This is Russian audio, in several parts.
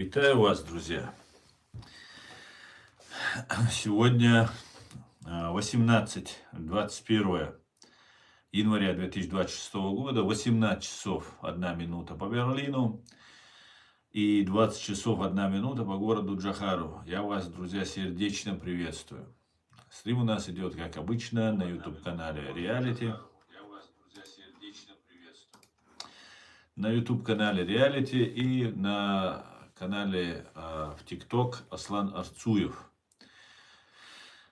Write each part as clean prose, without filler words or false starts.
Витаю вас, друзья! Сегодня 21 января 2026 года, 18 часов 1 минута по Берлину и 20 часов 1 минута по городу Джохару. Я вас, друзья, сердечно приветствую. Стрим у нас идет, как обычно, на YouTube-канале Reality. На YouTube-канале Reality и на канале в TikTok Аслан Арцуев.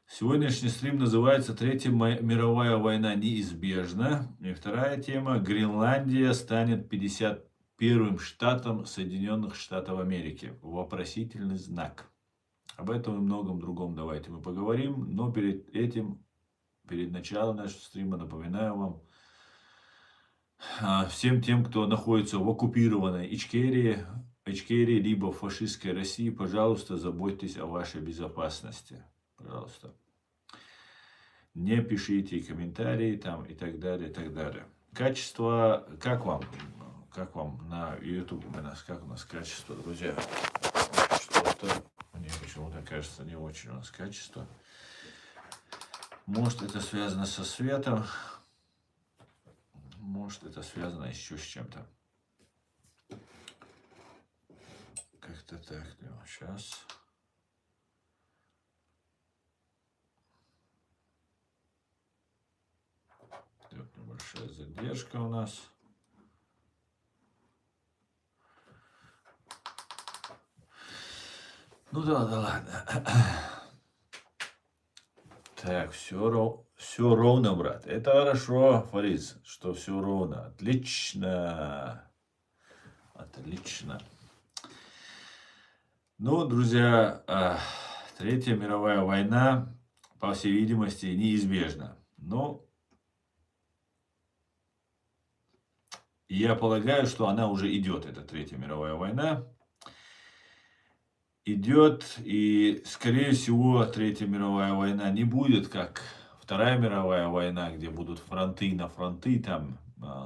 Сегодняшний стрим называется «Третья мировая война неизбежна». И вторая тема: Гренландия станет 51-м штатом Соединенных Штатов Америки. Вопросительный знак. Об этом и многом другом давайте мы поговорим. Но перед этим, перед началом нашего стрима, напоминаю вам, всем тем, кто находится в оккупированной Ичкерии, либо в фашистской России, пожалуйста, заботьтесь о вашей безопасности. Пожалуйста. Не пишите комментарии там и так далее, и так далее. Качество, как вам на YouTube у нас, как у нас качество, друзья? Что-то, мне почему-то кажется, не очень у нас качество. Может, это связано со светом. Может, это связано еще с чем-то. Как-то так. Сейчас. Идет небольшая задержка у нас. Ну да, ладно. Так, все ровно, брат. Это хорошо, Фариз, что все ровно. Отлично. Отлично. Ну, друзья, Третья мировая война, по всей видимости, неизбежна. Но я полагаю, что она уже идет, эта Третья мировая война. Идет, и, скорее всего, Третья мировая война не будет, как Вторая мировая война, где будут фронты на фронты, там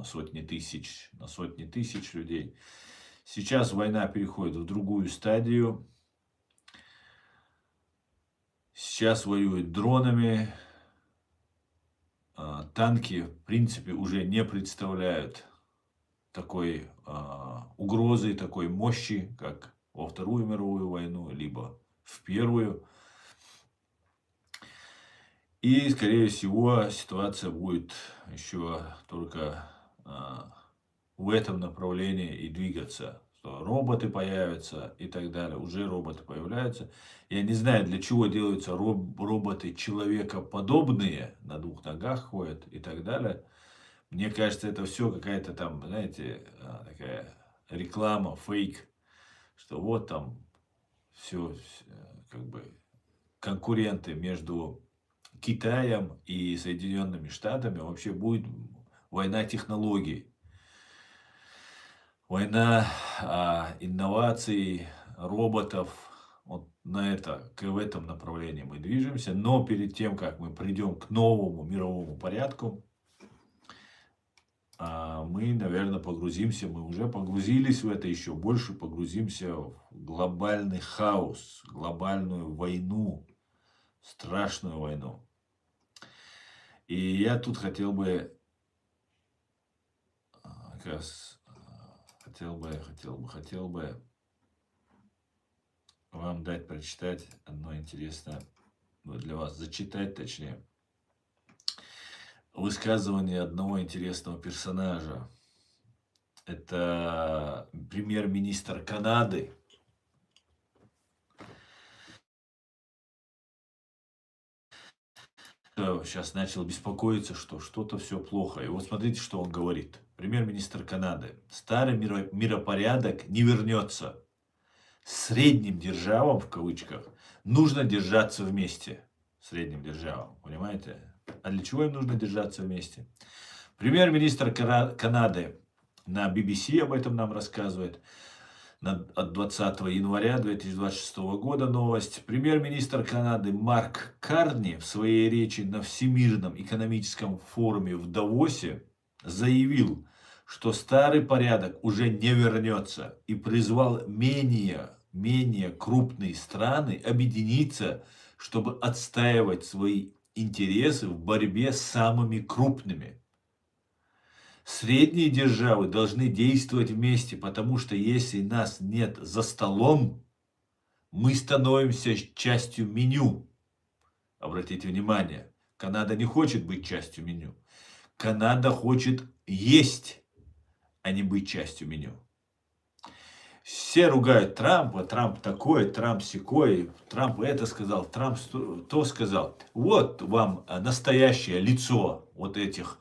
сотни тысяч на сотни тысяч людей. Сейчас война переходит в другую стадию. Сейчас воюют дронами. Танки, в принципе, уже не представляют такой угрозы, такой мощи, как во Вторую мировую войну, либо в Первую. И, скорее всего, ситуация будет еще только в этом направлении и двигаться. Что роботы появятся и так далее. Уже роботы появляются. Я не знаю, для чего делаются роботы человекоподобные, на двух ногах ходят и так далее. Мне кажется, это все какая-то там, знаете, такая реклама, фейк. Что вот там все как бы конкуренты между Китаем и Соединенными Штатами. Вообще будет война технологий. Война инноваций, роботов. Вот в этом направлении мы движемся. Но перед тем, как мы придем к новому мировому порядку, мы, наверное, погрузимся, мы уже погрузились в это, еще больше погрузимся в глобальный хаос, глобальную войну, страшную войну. И я тут хотел бы вам дать прочитать одно интересное, для вас зачитать, точнее, высказывание одного интересного персонажа. Это премьер-министр Канады. Сейчас начал беспокоиться, что что-то все плохо. И вот смотрите, что он говорит. Премьер-министр Канады. Старый миропорядок не вернется. Средним державам, в кавычках, нужно держаться вместе. Средним державам, понимаете? А для чего им нужно держаться вместе? Премьер-министр Канады на BBC об этом нам рассказывает. От 20 января 2026 года новость. Премьер-министр Канады Марк Карни в своей речи на Всемирном экономическом форуме в Давосе заявил, что старый порядок уже не вернется, и призвал менее менее крупные страны объединиться, чтобы отстаивать свои интересы в борьбе с самыми крупными. Средние державы должны действовать вместе, потому что если нас нет за столом, мы становимся частью меню. Обратите внимание, Канада не хочет быть частью меню. Канада хочет есть, а не быть частью меню. Все ругают Трампа, Трамп такой, Трамп сякой, Трамп это сказал, Трамп то сказал. Вот вам настоящее лицо вот этих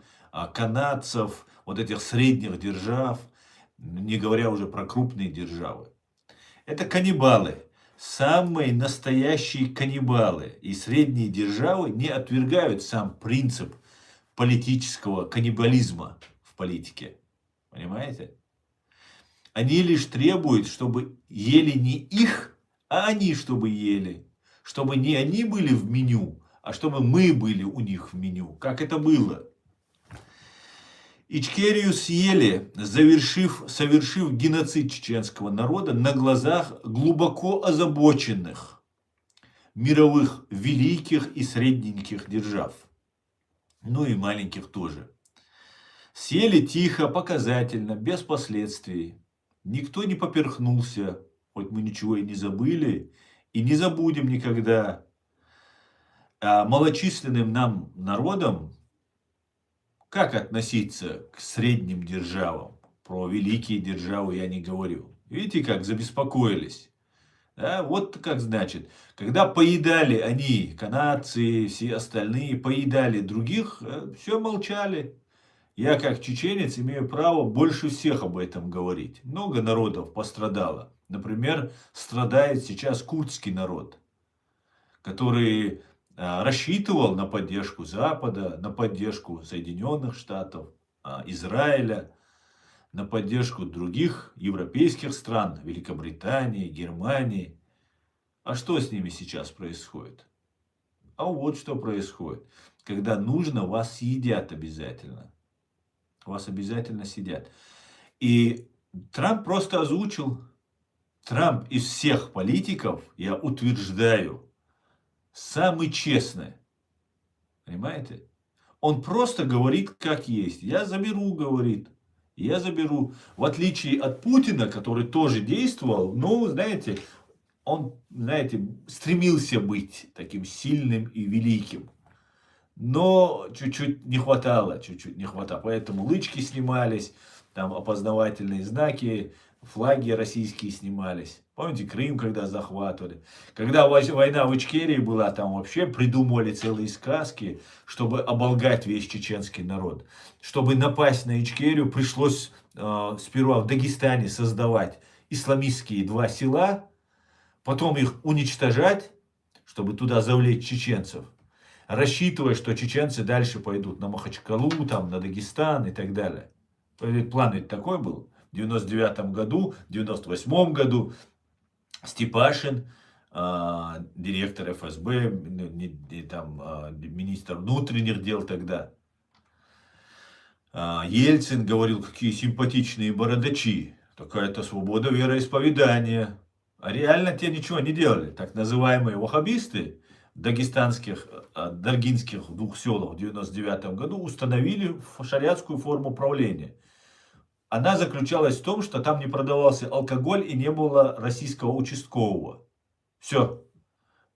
канадцев, вот этих средних держав, не говоря уже про крупные державы. Это каннибалы, самые настоящие каннибалы. И средние державы не отвергают сам принцип политического каннибализма в политике. Понимаете? Они лишь требуют, чтобы ели не их, а они чтобы ели. Чтобы не они были в меню, а чтобы мы были у них в меню. Как это было? Ичкерию съели, совершив геноцид чеченского народа на глазах глубоко озабоченных мировых великих и средненьких держав. Ну и маленьких тоже. Съели тихо, показательно, без последствий. Никто не поперхнулся, хоть мы ничего и не забыли, и не забудем никогда. А малочисленным нам народам как относиться к средним державам? Про великие державы я не говорю. Видите, как забеспокоились? Да, вот как значит, когда поедали они, канадцы, все остальные, поедали других, все молчали. Я, как чеченец, имею право больше всех об этом говорить. Много народов пострадало. Например, страдает сейчас курдский народ, который рассчитывал на поддержку Запада, на поддержку Соединенных Штатов, Израиля, на поддержку других европейских стран, Великобритании, Германии. А что с ними сейчас происходит? А вот что происходит. Когда нужно, вас съедят обязательно. Вас обязательно съедят. И Трамп просто озвучил. Трамп из всех политиков, я утверждаю, самый честный. Понимаете? Он просто говорит, как есть. Я заберу, говорит. Я заберу. В отличие от Путина, который тоже действовал, ну, знаете, он, знаете, стремился быть таким сильным и великим. Но чуть-чуть не хватало, Поэтому лычки снимались, там опознавательные знаки, флаги российские снимались. Помните, Крым, когда захватывали. Когда война в Ичкерии была, там вообще придумывали целые сказки, чтобы оболгать весь чеченский народ. Чтобы напасть на Ичкерию, пришлось сперва в Дагестане создавать исламистские 2 села, потом их уничтожать, чтобы туда завлечь чеченцев. Рассчитывая, что чеченцы дальше пойдут на Махачкалу, там, на Дагестан и так далее. План ведь такой был. В 99 году, в 98 году Степашин, директор ФСБ, министр внутренних дел тогда, Ельцин говорил, какие симпатичные бородачи. Такая-то свобода вероисповедания. А реально те ничего не делали. Так называемые ваххабисты дагестанских, даргинских 2 селах в 99 году установили шариатскую форму правления. Она заключалась в том, что там не продавался алкоголь и не было российского участкового. Все.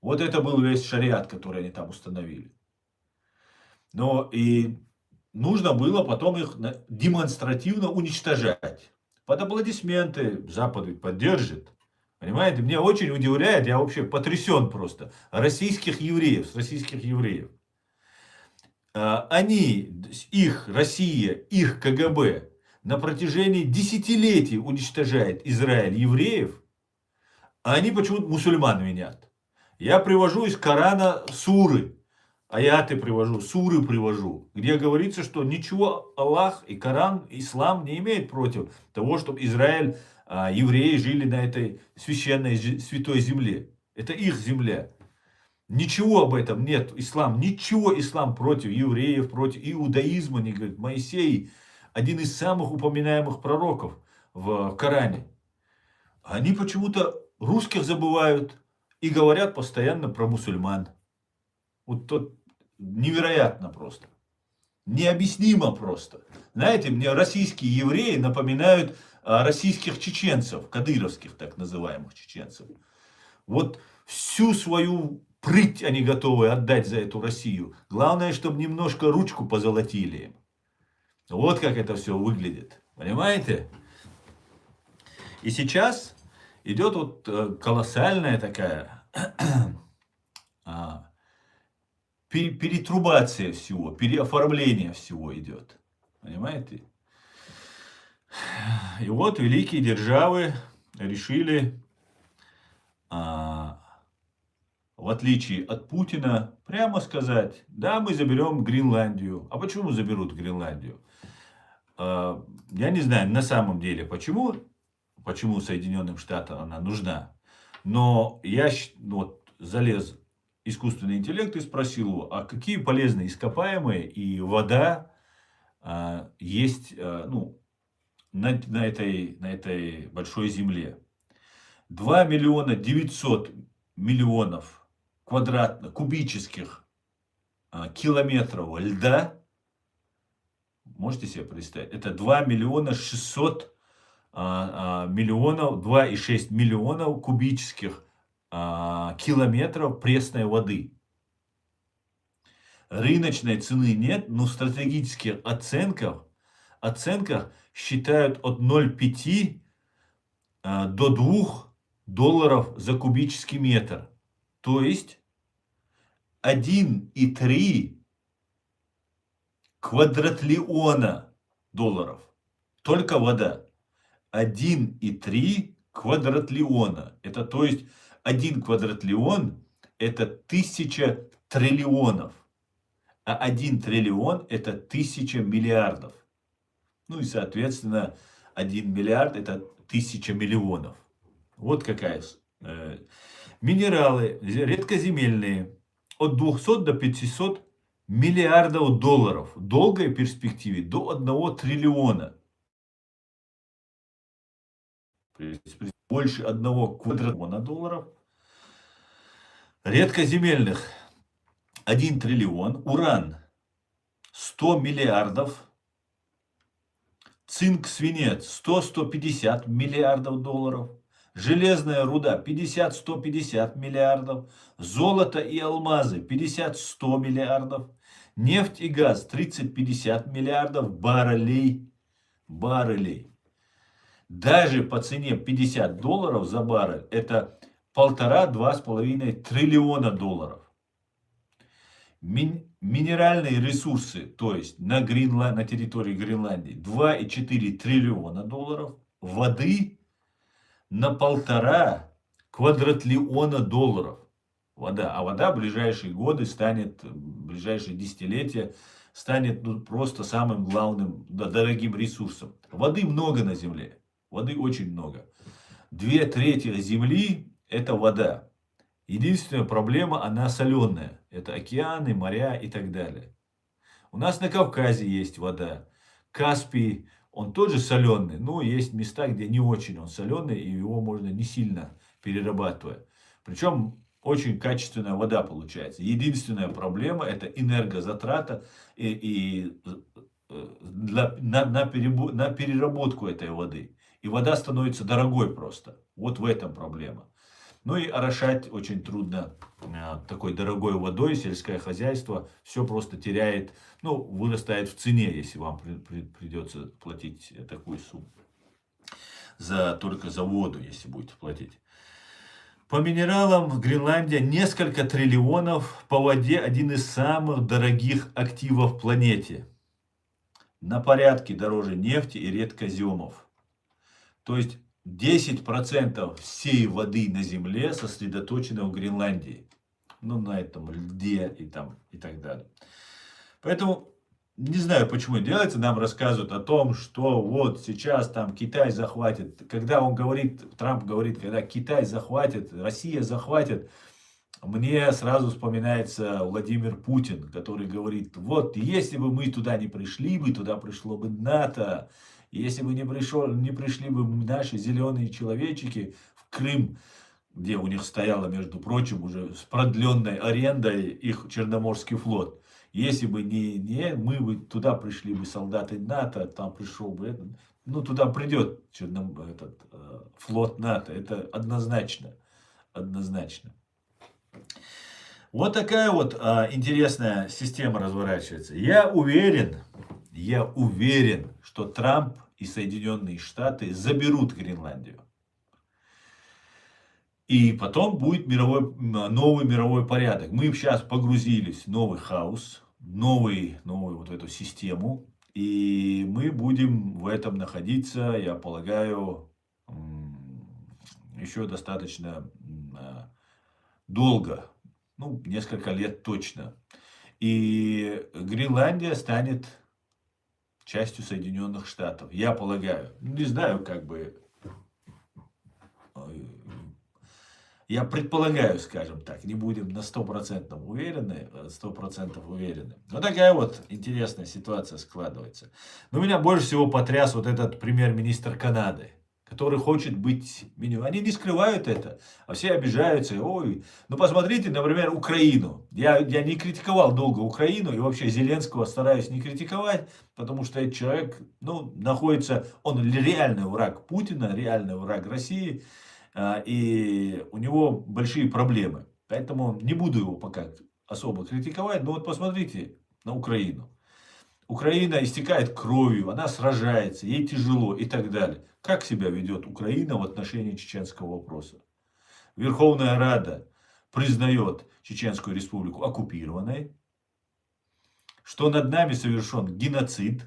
Вот это был весь шариат, который они там установили. Но и нужно было потом их демонстративно уничтожать. Под аплодисменты. Запад ведь поддержит. Понимаете, меня очень удивляет, я вообще потрясен просто, российских евреев. Они, Россия, их КГБ на протяжении десятилетий уничтожает Израиль евреев, а они почему-то мусульман винят. Я привожу из Корана суры, аяты привожу, суры привожу, где говорится, что ничего Аллах и Коран, ислам не имеет против того, чтобы Израиль, евреи жили на этой священной, святой земле. Это их земля. Ничего об этом нет. Ничего ислам против евреев, против иудаизма не говорит. Моисей один из самых упоминаемых пророков в Коране. Они почему-то русских забывают и говорят постоянно про мусульман. Вот тут невероятно просто. Необъяснимо просто. Знаете, мне российские евреи напоминают российских чеченцев, кадыровских так называемых чеченцев. Вот всю свою прыть они готовы отдать за эту Россию. Главное, чтобы немножко ручку позолотили им. Вот как это все выглядит. Понимаете? И сейчас идет вот колоссальная такая перетрубация всего, переоформление всего идет. Понимаете? И вот великие державы решили, в отличие от Путина, прямо сказать, да, мы заберем Гренландию. А почему заберут Гренландию? Я не знаю на самом деле, почему Соединенным Штатам она нужна. Но я вот залез искусственный интеллект и спросил его, а какие полезные ископаемые и вода есть на этой большой земле. 2 миллиона 900 миллионов кубических километров льда. Можете себе представить? Это 2 миллиона 600 миллионов, 2,6 миллионов кубических километров пресной воды. Рыночной цены нет, но в стратегических оценках считают от 0,5 до 2 долларов за кубический метр. То есть 1,3 квадратлиона долларов. Только вода. 1,3 квадратлиона. Это то есть 1 квадратлион это 1000 триллионов. А 1 триллион это 1000 миллиардов. Ну и соответственно 1 миллиард это 1000 миллионов. Вот какая. Минералы редкоземельные от 200 до 500 миллиардов долларов. В долгой перспективе до 1 триллиона. Больше 1 квадратлиона долларов. Редкоземельных 1 триллион. Уран 100 миллиардов. Цинк, свинец 100-150 миллиардов долларов. Железная руда 50-150 миллиардов. Золото и алмазы 50-100 миллиардов. Нефть и газ 30-50 миллиардов баррелей. Даже по цене 50 долларов за баррель это 1,5-2,5 триллиона долларов. Минеральные ресурсы, то есть на территории Гренландии 2,4 триллиона долларов. Воды на 1,5 квадратлиона долларов. А вода в ближайшие годы в ближайшие десятилетия станет просто самым главным, дорогим ресурсом. Воды много на Земле. Воды очень много. 2/3 Земли это вода. Единственная проблема, она соленая. Это океаны, моря и так далее. У нас на Кавказе есть вода. Каспий, он тоже соленый, но есть места, где не очень он соленый, и его можно не сильно перерабатывать. Причем очень качественная вода получается. Единственная проблема это энергозатрата на переработку этой воды. И вода становится дорогой просто. Вот в этом проблема. Ну и орошать очень трудно такой дорогой водой. Сельское хозяйство все просто теряет, вырастает в цене, если вам придется платить такую сумму. Только за воду, если будете платить. По минералам Гренландия несколько триллионов, по воде один из самых дорогих активов в планете. На порядке дороже нефти и редкоземов. То есть 10% всей воды на Земле сосредоточено в Гренландии. На этом льде и так далее. Поэтому не знаю, почему делается. Нам рассказывают о том, что вот сейчас Китай захватит. Когда Трамп говорит, когда Китай захватит, Россия захватит, мне сразу вспоминается Владимир Путин, который говорит, вот если бы мы туда не пришли бы, туда пришло бы НАТО. Если бы не пришли бы наши зеленые человечки в Крым, где у них стояла, между прочим, уже с продленной арендой их Черноморский флот. Если бы не мы бы туда пришли бы солдаты НАТО, там пришел бы ну туда придет флот НАТО, это однозначно, однозначно. Вот такая вот интересная система разворачивается. Я уверен, что Трамп и Соединенные Штаты заберут Гренландию. И потом будет новый мировой порядок. Мы сейчас погрузились в новый хаос, новую вот эту систему. И мы будем в этом находиться, я полагаю, еще достаточно долго. Ну, несколько лет точно. И Гренландия станет частью Соединенных Штатов. Я полагаю. Не знаю, как бы... Я предполагаю, скажем так, не будем на 100% уверены, 100% уверены. Но такая вот интересная ситуация складывается. Но меня больше всего потряс вот этот премьер-министр Канады, который хочет быть меню. Они не скрывают это, а все обижаются. Ой, ну посмотрите, например, Украину. Я не критиковал долго Украину и вообще Зеленского стараюсь не критиковать, потому что этот человек, ну, находится, он реальный враг Путина, реальный враг России. И у него большие проблемы. Поэтому не буду его пока особо критиковать. Но вот посмотрите на Украину. Украина истекает кровью, она сражается, ей тяжело и так далее. Как себя ведет Украина в отношении чеченского вопроса? Верховная Рада признает Чеченскую Республику оккупированной, что над нами совершен геноцид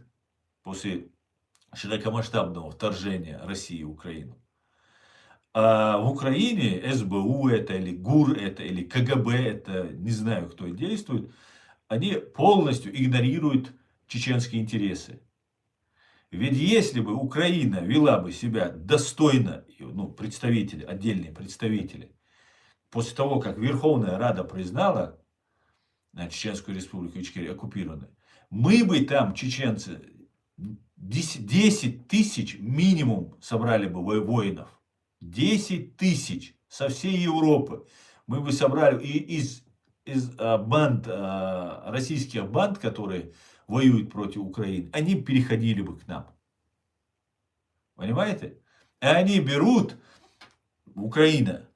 после широкомасштабного вторжения России в Украину. А в Украине СБУ это, или ГУР это, или КГБ это, не знаю, кто действует, они полностью игнорируют чеченские интересы. Ведь если бы Украина вела бы себя достойно, ну, представители, отдельные представители, после того, как Верховная Рада признала Чеченскую Республику Ичкерия оккупированной, мы бы там, чеченцы, 10 тысяч минимум собрали бы воинов. 10 тысяч со всей Европы мы бы собрали из банд, российских банд, которые воюют против Украины, они переходили бы к нам. Понимаете? И они берут, Украина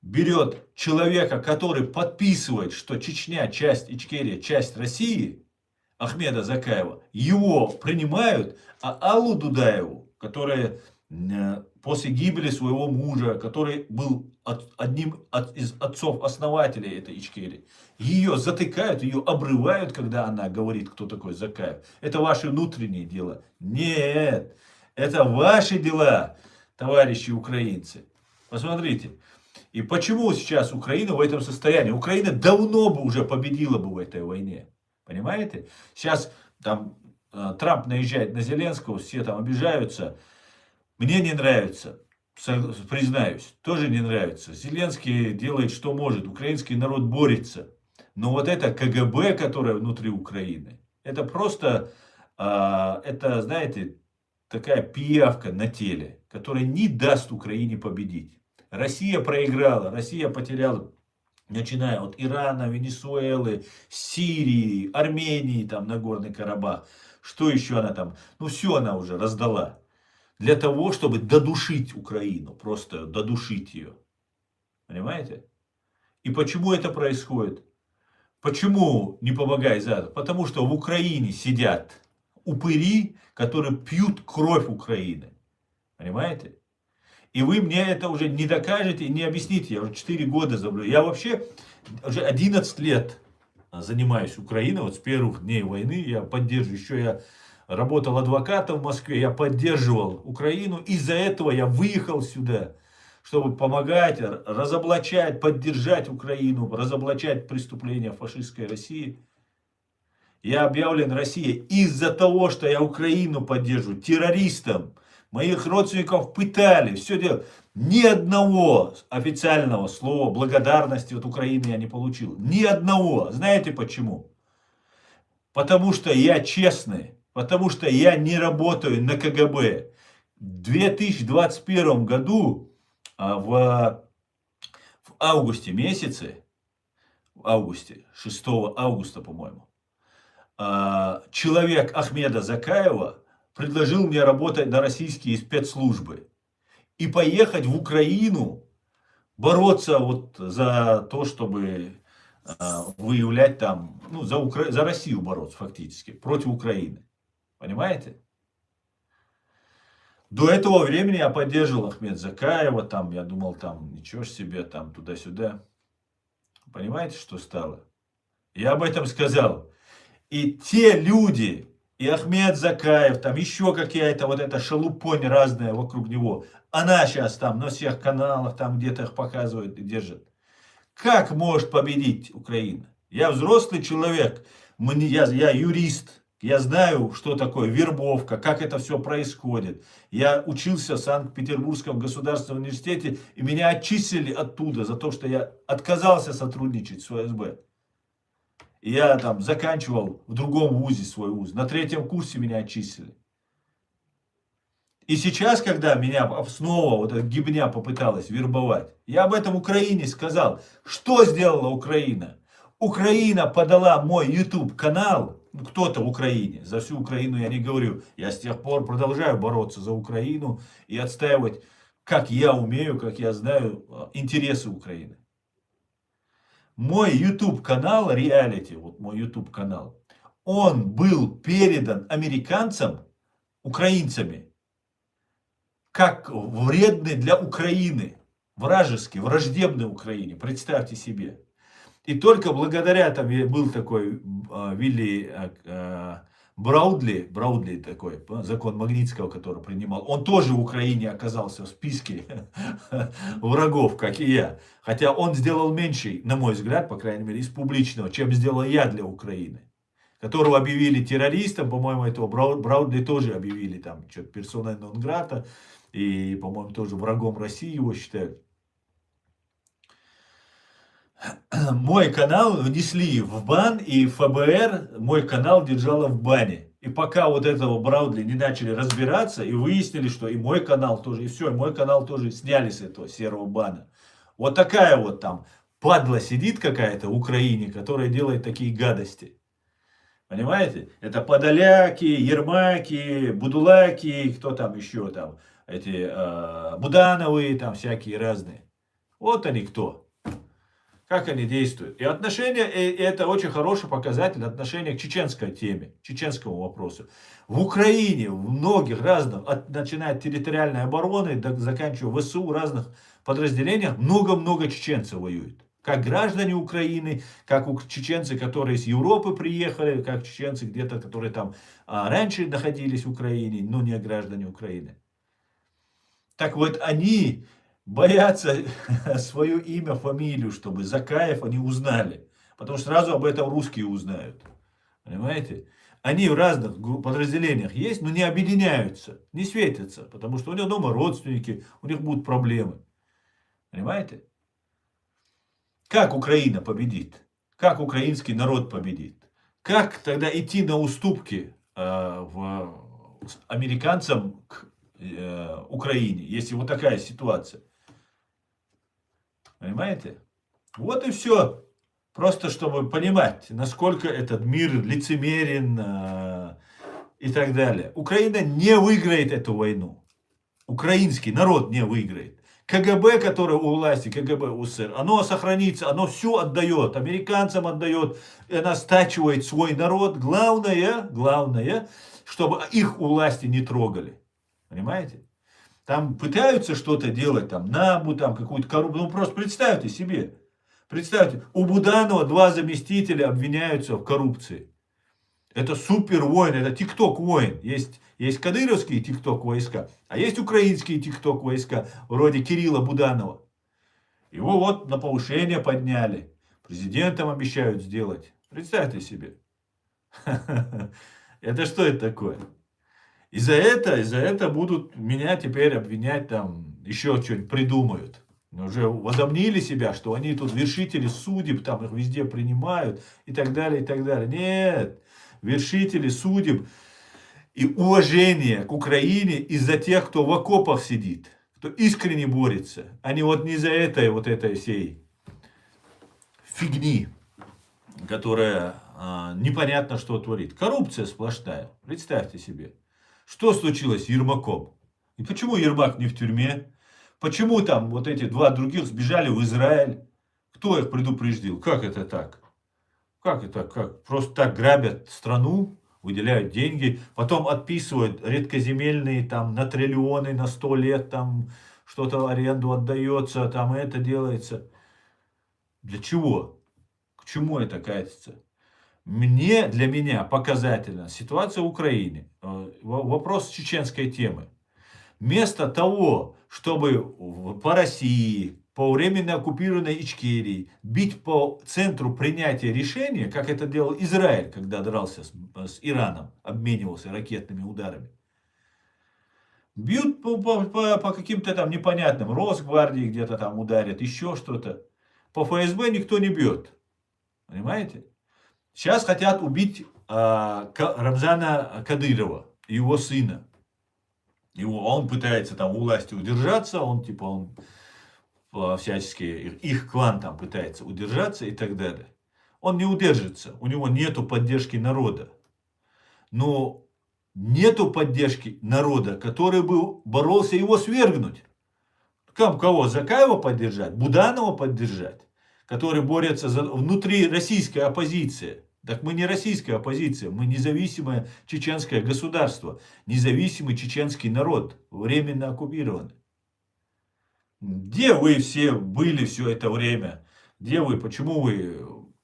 берет человека, который подписывает, что Чечня часть, Ичкерия часть России, Ахмеда Закаева, его принимают, а Аллу Дудаеву, которая после гибели своего мужа, который был одним из отцов-основателей этой Ичкерии, ее затыкают, ее обрывают, когда она говорит, кто такой Закаев. Это ваши внутренние дела. Нет, это ваши дела, товарищи украинцы. Посмотрите. И почему сейчас Украина в этом состоянии? Украина давно бы уже победила бы в этой войне. Понимаете? Сейчас там Трамп наезжает на Зеленского, все там обижаются. Мне не нравится, признаюсь, тоже не нравится. Зеленский делает, что может. Украинский народ борется. Но вот это КГБ, которое внутри Украины, это просто, это, знаете, такая пиявка на теле, которая не даст Украине победить. Россия проиграла, Россия потеряла, начиная от Ирана, Венесуэлы, Сирии, Армении, там, Нагорный Карабах. Что еще она там? Ну, все она уже раздала. Для того, чтобы додушить Украину, просто додушить ее. Понимаете? И почему это происходит? Почему не помогает Запад? Потому что в Украине сидят упыри, которые пьют кровь Украины. Понимаете? И вы мне это уже не докажете, не объясните. Я уже 4 года забыл. Я вообще уже 11 лет занимаюсь Украиной. Вот с первых дней войны я поддерживаю. Еще я работал адвокатом в Москве, я поддерживал Украину. Из-за этого я выехал сюда, чтобы помогать, разоблачать, поддержать Украину, разоблачать преступления фашистской России. Я объявлен Россией из-за того, что я Украину поддерживаю, террористам. Моих родственников пытали, все дело. Ни одного официального слова благодарности от Украины я не получил. Ни одного. Знаете почему? Потому что я честный. Потому что я не работаю на КГБ. В 2021 году в августе месяце, в августе, 6 августа, по-моему, человек Ахмеда Закаева предложил мне работать на российские спецслужбы и поехать в Украину бороться вот за то, чтобы выявлять там, ну, за Россию бороться фактически, против Украины. Понимаете? До этого времени я поддерживал Ахмед Закаева, там, я думал, там, ничего ж себе, там, туда-сюда. Понимаете, что стало? Я об этом сказал. И те люди, и Ахмед Закаев, там еще какая-то вот эта шелупонь разная вокруг него, она сейчас там на всех каналах, там где-то их показывает и держит. Как может победить Украина? Я взрослый человек, я юрист, я знаю, что такое вербовка, как это все происходит. Я учился в Санкт-Петербургском государственном университете, и меня отчислили оттуда за то, что я отказался сотрудничать с ФСБ. И я там заканчивал в другом вузе свой вуз. На 3-м курсе меня отчислили. И сейчас, когда меня снова вот эта гибня попыталась вербовать, я об этом Украине сказал. Что сделала Украина? Украина подала мой YouTube канал, кто-то в Украине, за всю Украину я не говорю. Я с тех пор продолжаю бороться за Украину и отстаивать, как я умею, как я знаю, интересы Украины. Мой YouTube канал, реалити, вот мой YouTube канал, он был передан американцам, украинцами, как вредный для Украины, вражеский, враждебный Украине, представьте себе. И только благодаря, там был такой Вилли Браудли такой, закон Магнитского, который принимал, он тоже в Украине оказался в списке врагов, как и я. Хотя он сделал меньше, на мой взгляд, по крайней мере, из публичного, чем сделал я для Украины. Которого объявили террористом, по-моему, этого Браудли тоже объявили там, что-то персона нон-грата, и, по-моему, тоже врагом России его считают. Мой канал внесли в бан, и ФБР мой канал держало в бане. И пока вот этого Браудли не начали разбираться и выяснили, что и мой канал тоже, и все, и мой канал тоже сняли с этого серого бана. Вот такая вот там падла сидит какая-то в Украине, которая делает такие гадости. Понимаете? Это подоляки, ермаки, будулаки, кто там еще там, эти Будановые, там всякие разные. Вот они кто. Как они действуют. И отношения, и это очень хороший показатель отношения к чеченской теме, чеченскому вопросу. В Украине, в многих разных, начиная от территориальной обороны, заканчивая ВСУ, разных подразделениях, много-много чеченцев воюет. Как граждане Украины, как чеченцы, которые из Европы приехали, как чеченцы где-то, которые там раньше находились в Украине, но не граждане Украины. Так вот, они боятся свое имя, фамилию, чтобы Закаев они узнали. Потому что сразу об этом русские узнают. Понимаете? Они в разных подразделениях есть, но не объединяются, не светятся. Потому что у них дома родственники, у них будут проблемы. Понимаете? Как Украина победит? Как украинский народ победит? Как тогда идти на уступки американцам к Украине, если вот такая ситуация? Понимаете? Вот и все. Просто чтобы понимать, насколько этот мир лицемерен и так далее. Украина не выиграет эту войну. Украинский народ не выиграет. КГБ, которое у власти, КГБ УССР, оно сохранится, оно все отдает, американцам отдает, и она стачивает свой народ. Главное, чтобы их у власти не трогали. Понимаете? Там пытаются что-то делать, там, НАБУ, там, какую-то коррупцию. Ну, просто представьте себе. Представьте, у Буданова 2 заместителя обвиняются в коррупции. Это супер воин, это тикток воин. Есть кадыровские тикток войска, а есть украинские тикток войска, вроде Кирилла Буданова. Его вот на повышение подняли. Президентом обещают сделать. Представьте себе. Это что это такое? И за это будут меня теперь обвинять, там, еще что-нибудь придумают. Уже возомнили себя, что они тут вершители судеб, там их везде принимают и так далее, и так далее. Нет, вершители судеб и уважение к Украине из-за тех, кто в окопах сидит, кто искренне борется, а не вот не за этой всей фигни, которая непонятно что творит. Коррупция сплошная. Представьте себе. Что случилось с Ермаком? И почему Ермак не в тюрьме? Почему там вот эти два других сбежали в Израиль? Кто их предупредил? Как это так? Как это? Как? Просто так грабят страну, выделяют деньги, потом отписывают редкоземельные там на триллионы, на 100 лет, там что-то в аренду отдается, там это делается. Для чего? К чему это катится? Для меня показательна ситуация в Украине. Вопрос чеченской темы. Вместо того, чтобы по России, по временно оккупированной Ичкерии бить по центру принятия решения, как это делал Израиль, когда дрался с Ираном, обменивался ракетными ударами. Бьют по каким-то там непонятным, Росгвардии где-то там ударят, еще что-то. По ФСБ никто не бьет. Понимаете? Сейчас хотят убить Рамзана Кадырова, его сына. Он пытается там у власти удержаться, он всячески, их клан там пытается удержаться и так далее. Он не удержится, у него нету поддержки народа. Но нету поддержки народа, который бы боролся его свергнуть. Кого? Закаева поддержать? Буданова поддержать? Который борется внутри российской оппозиции. Так мы не российская оппозиция, мы независимое чеченское государство, независимый чеченский народ, временно оккупированный. Где вы все были все это время? Где вы? Почему вы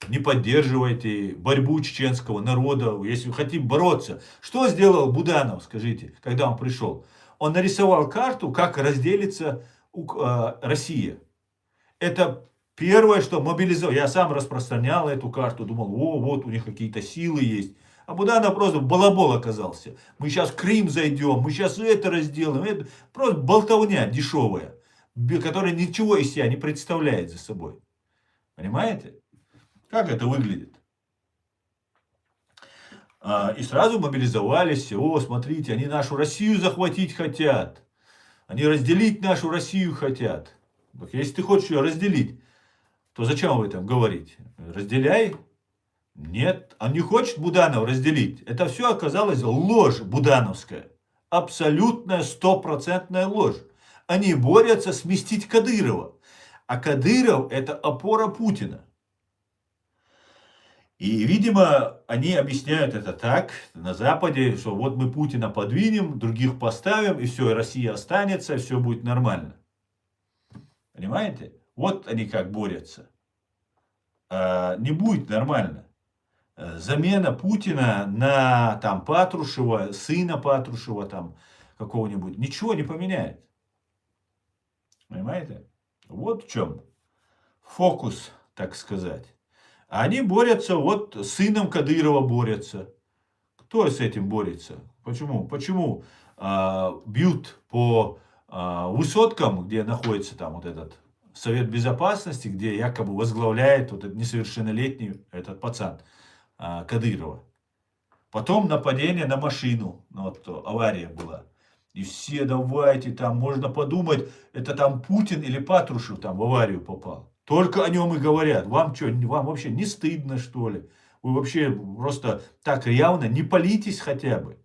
не поддерживаете борьбу чеченского народа, если хотим бороться? Что сделал Буданов, скажите, когда он пришел? Он нарисовал карту, как разделится Россия. Это первое, что мобилизовал. Я сам распространял эту карту, думал, вот у них какие-то силы есть. А Буданов просто балабол оказался. Мы сейчас в Крым зайдем, мы сейчас это разделаем. Это просто болтовня дешевая, которая ничего из себя не представляет за собой. Понимаете? Как это выглядит? И сразу мобилизовались. Смотрите, они нашу Россию захватить хотят. Они разделить нашу Россию хотят. Так если ты хочешь ее разделить, то зачем об этом говорить? Разделяй. Нет, он не хочет Буданов разделить. Это все оказалось ложь будановская. Абсолютная, стопроцентная ложь. Они борются сместить Кадырова. А Кадыров это опора Путина. И, видимо, они объясняют это так на Западе, что вот мы Путина подвинем, других поставим, и все, и Россия останется, все будет нормально. Понимаете? Вот они как борются. Не будет нормально. Замена Путина на там Патрушева, сына Патрушева там какого-нибудь, ничего не поменяет. Понимаете? Вот в чем фокус, так сказать. Они борются, вот с сыном Кадырова борются. Кто с этим борется? Почему? Почему бьют по высоткам, где находится там вот этот Совет Безопасности, где якобы возглавляет вот этот несовершеннолетний этот пацан Кадырова. Потом нападение на машину, вот авария была. И все давайте там, можно подумать, это там Путин или Патрушев там в аварию попал. Только о нем и говорят. Вам что, вам вообще не стыдно, что ли? Вы вообще просто так явно не палитесь хотя бы.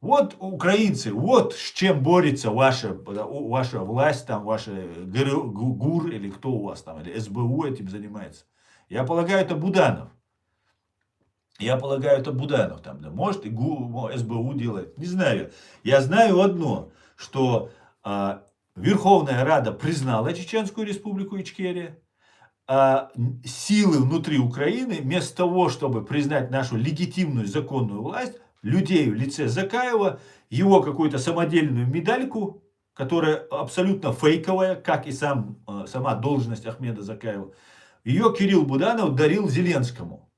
Вот украинцы, вот с чем борется ваша власть, там, ваша ГУР или кто у вас там, или СБУ этим занимается. Я полагаю, это Буданов. Я полагаю, это Буданов там, да, может и СБУ делает, не знаю. Я знаю одно, что Верховная Рада признала Чеченскую Республику Ичкерия, а силы внутри Украины, вместо того, чтобы признать нашу легитимную законную власть, людей в лице Закаева, его какую-то самодельную медальку, которая абсолютно фейковая, как и сама должность Ахмеда Закаева, ее Кирилл Буданов дарил Зеленскому.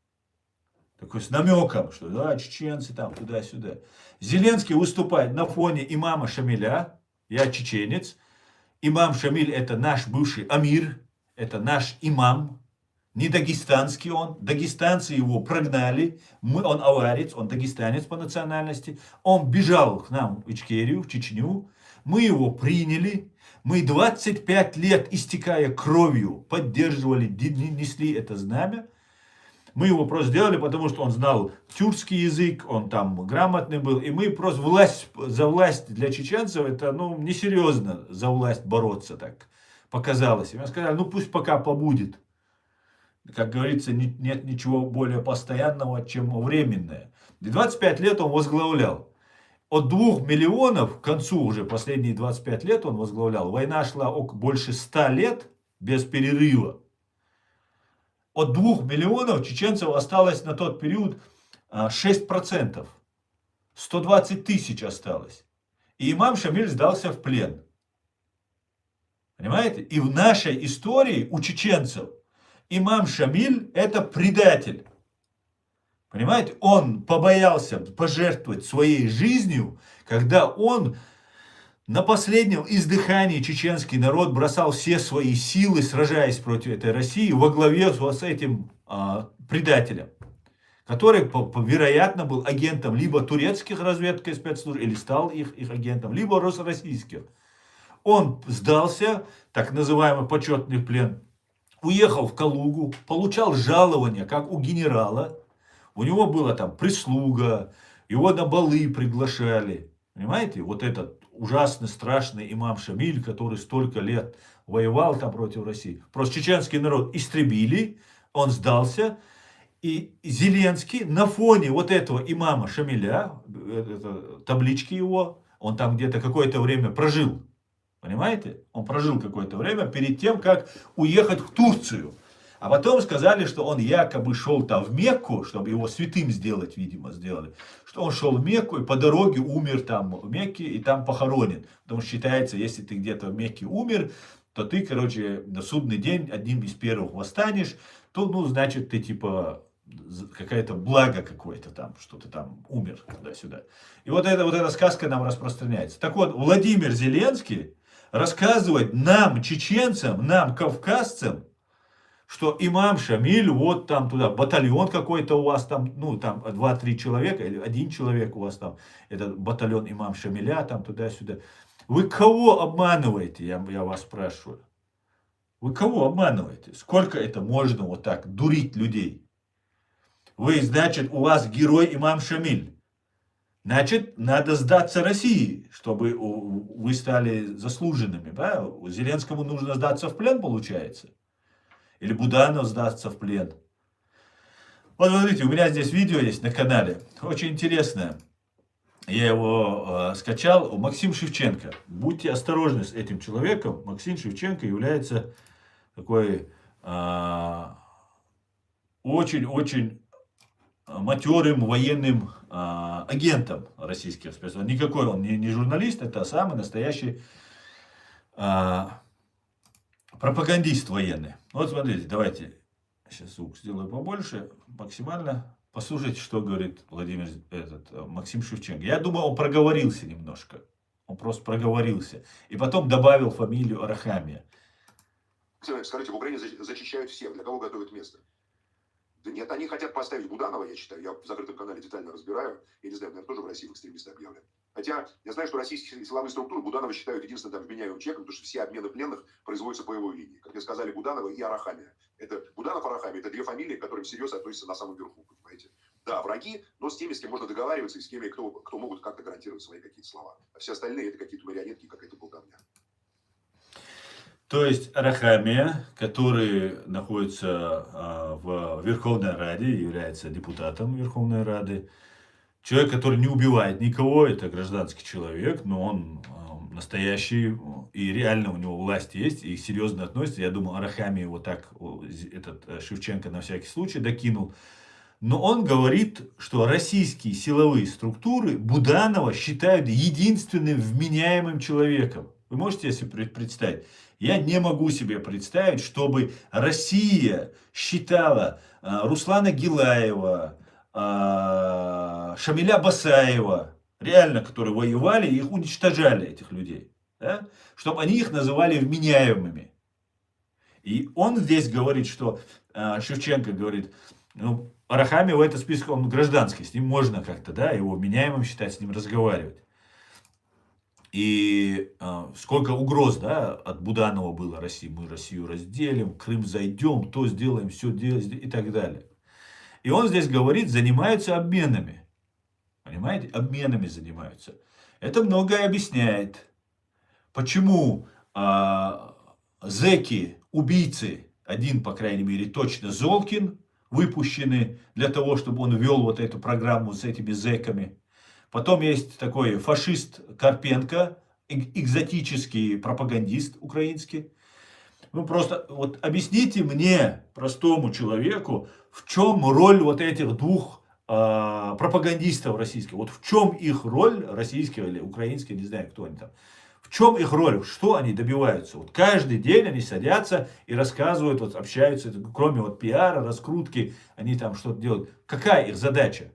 Такой с намеком, что да, чеченцы там туда-сюда. Зеленский выступает на фоне имама Шамиля, я чеченец. Имам Шамиль это наш бывший амир, это наш имам. Не дагестанский он, дагестанцы его прогнали, он аварец, он дагестанец по национальности. Он бежал к нам в Ичкерию, в Чечню, мы его приняли, Мы 25 лет, истекая кровью, поддерживали, несли это знамя. Мы его просто сделали, потому что он знал тюркский язык, он там грамотный был. И мы просто за власть для чеченцев, это несерьезно за власть бороться так показалось. И мы сказали, пусть пока побудет. Как говорится, нет ничего более постоянного, чем временное. И 25 лет он возглавлял. От 2 миллионов, к концу уже последние 25 лет он возглавлял. Война шла больше 100 лет без перерыва. От 2 миллионов чеченцев осталось на тот период 6%. 120 тысяч осталось. И имам Шамиль сдался в плен. Понимаете? И в нашей истории у чеченцев имам Шамиль это предатель. Понимаете? Он побоялся пожертвовать своей жизнью, когда он на последнем издыхании чеченский народ бросал все свои силы, сражаясь против этой России, во главе с этим предателем, который, вероятно, был агентом либо турецких разведок и спецслужб, или стал их агентом, либо российских. Он сдался, так называемый почетный плен, уехал в Калугу, получал жалование, как у генерала. У него была там прислуга, его на балы приглашали. Понимаете, вот этот ужасный, страшный имам Шамиль, который столько лет воевал там против России. Просто чеченский народ истребили, он сдался. И Зеленский на фоне вот этого имама Шамиля, таблички его, он там где-то какое-то время прожил. Понимаете? Он прожил какое-то время перед тем, как уехать в Турцию. А потом сказали, что он якобы шел там в Мекку, чтобы его святым сделать, видимо, сделали. Что он шел в Мекку и по дороге умер там в Мекке и там похоронен. Потому что считается, если ты где-то в Мекке умер, то ты, на судный день одним из первых восстанешь, то, значит, ты типа какое-то благо какое-то там, что ты там умер туда-сюда. И вот эта сказка нам распространяется. Так вот, Владимир Зеленский рассказывает нам, чеченцам, нам, кавказцам, что имам Шамиль, вот там туда, батальон какой-то у вас там, там 2-3 человека, или 1 человек у вас там, этот батальон имам Шамиля, там туда-сюда. Вы кого обманываете, я вас спрашиваю? Вы кого обманываете? Сколько это можно вот так дурить людей? Вы, значит, у вас герой имам Шамиль. Значит, надо сдаться России, чтобы вы стали заслуженными. Да? Зеленскому нужно сдаться в плен, получается. Или Буданов сдастся в плен. Вот смотрите, у меня здесь видео есть на канале. Очень интересное. Я его скачал. Максим Шевченко. Будьте осторожны с этим человеком. Максим Шевченко является такой очень-очень матерым военным агентом российских спецслужб. Никакой он не журналист, это самый настоящий пропагандист военный. Вот смотрите, давайте сейчас звук сделаю побольше, максимально. Послушайте, что говорит Максим Шевченко. Я думаю, он проговорился немножко. Он просто проговорился. И потом добавил фамилию Арахамия. Скажите, в Украине зачищают всех. Для кого готовят место? Да нет, они хотят поставить Буданова, я считаю. Я в закрытом канале детально разбираю. Я не знаю, наверное, тоже в России в экстремисты объявлен. Хотя я знаю, что российские силовые структуры Буданова считают единственным там вменяемым человеком, потому что все обмены пленных производятся по его линии. Как мне сказали, Буданова и Арахамия. Это Буданов и Арахамия, это 2 фамилии, к которым всерьез относятся на самом верху, понимаете? Да, враги, но с теми, с кем можно договариваться, и с теми, кто могут как-то гарантировать свои какие-то слова. А все остальные это какие-то марионетки, какая-то болтовня. То есть Арахамия, который находится в Верховной Раде, является депутатом Верховной Рады, человек, который не убивает никого, это гражданский человек, но он настоящий, и реально у него власть есть, и серьезно относится. Я думаю, Арахамия вот так, этот Шевченко на всякий случай докинул. Но он говорит, что российские силовые структуры Буданова считают единственным вменяемым человеком. Вы можете себе представить? Я не могу себе представить, чтобы Россия считала Руслана Гилаева, Шамиля Басаева, реально, которые воевали, их уничтожали, этих людей, да? Чтобы они их называли вменяемыми. И он здесь говорит, что Шевченко говорит, Арахамия в этот список, он гражданский, с ним можно как-то, да, его вменяемым считать, с ним разговаривать. И сколько угроз, да, от Буданова было России. Мы Россию разделим, Крым зайдем, то сделаем, все делаем и так далее. И он здесь говорит, занимаются обменами. Понимаете? Обменами занимаются. Это многое объясняет. Почему зэки, убийцы, один, по крайней мере, точно Золкин, выпущены для того, чтобы он вел вот эту программу с этими зэками. Потом есть такой фашист Карпенко, экзотический пропагандист украинский. Ну, просто вот объясните мне, простому человеку, в чем роль вот этих двух пропагандистов российских. Вот в чем их роль, российских или украинских, не знаю, кто они там. В чем их роль, что они добиваются? Вот каждый день они садятся и рассказывают, вот общаются, кроме вот пиара, раскрутки, они там что-то делают. Какая их задача?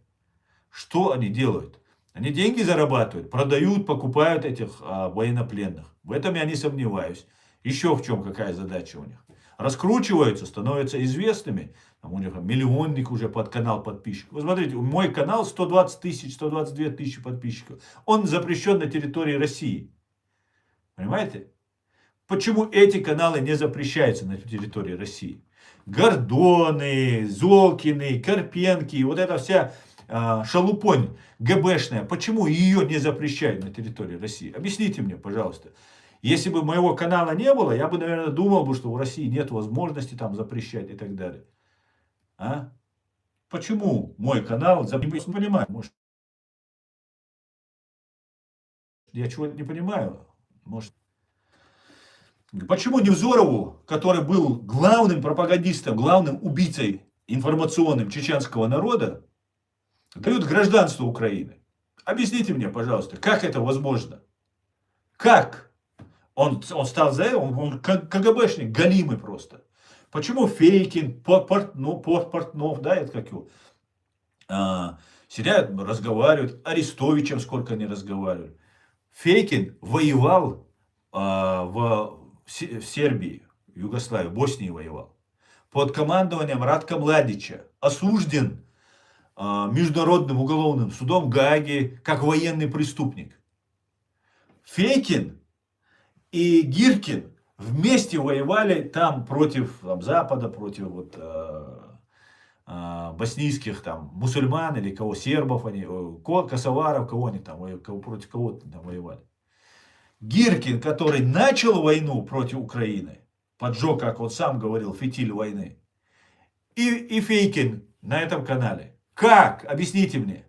Что они делают? Они деньги зарабатывают, продают, покупают этих военнопленных. В этом я не сомневаюсь. Еще в чем какая задача у них? Раскручиваются, становятся известными. Там у них миллионник уже под канал подписчиков. Вы смотрите, мой канал 120 тысяч, 122 тысячи подписчиков. Он запрещен на территории России. Понимаете? Почему эти каналы не запрещаются на территории России? Гордоны, Золкины, Карпенки, вот эта вся шалупонь ГБшная, почему ее не запрещают на территории России? Объясните мне, пожалуйста. Если бы моего канала не было, я бы, наверное, думал, что в России нет возможности там запрещать и так далее. А? Почему мой канал запрещен? Не понимаю. Может, я чего-то не понимаю. Может, почему Невзорову, который был главным пропагандистом, главным убийцей информационным чеченского народа, дают гражданство Украины? Объясните мне, пожалуйста, как это возможно? Как? Он стал за это, он КГБшник, галимый просто. Почему Фейкин, Портнов, да, это как его, сидят, разговаривают, Арестовичем сколько они разговаривали. Фейкин воевал в Сербии, в Югославии, в Боснии воевал. Под командованием Радка Младича. Осужден Международным уголовным судом в Гааге как военный преступник. Фейкин и Гиркин вместе воевали там против Запада, против вот, боснийских там мусульман или кого, сербов, они, косоваров, кого они там, против кого там воевали. Гиркин, который начал войну против Украины, поджег, как он сам говорил, фитиль войны, и Фейкин на этом канале. Как? Объясните мне.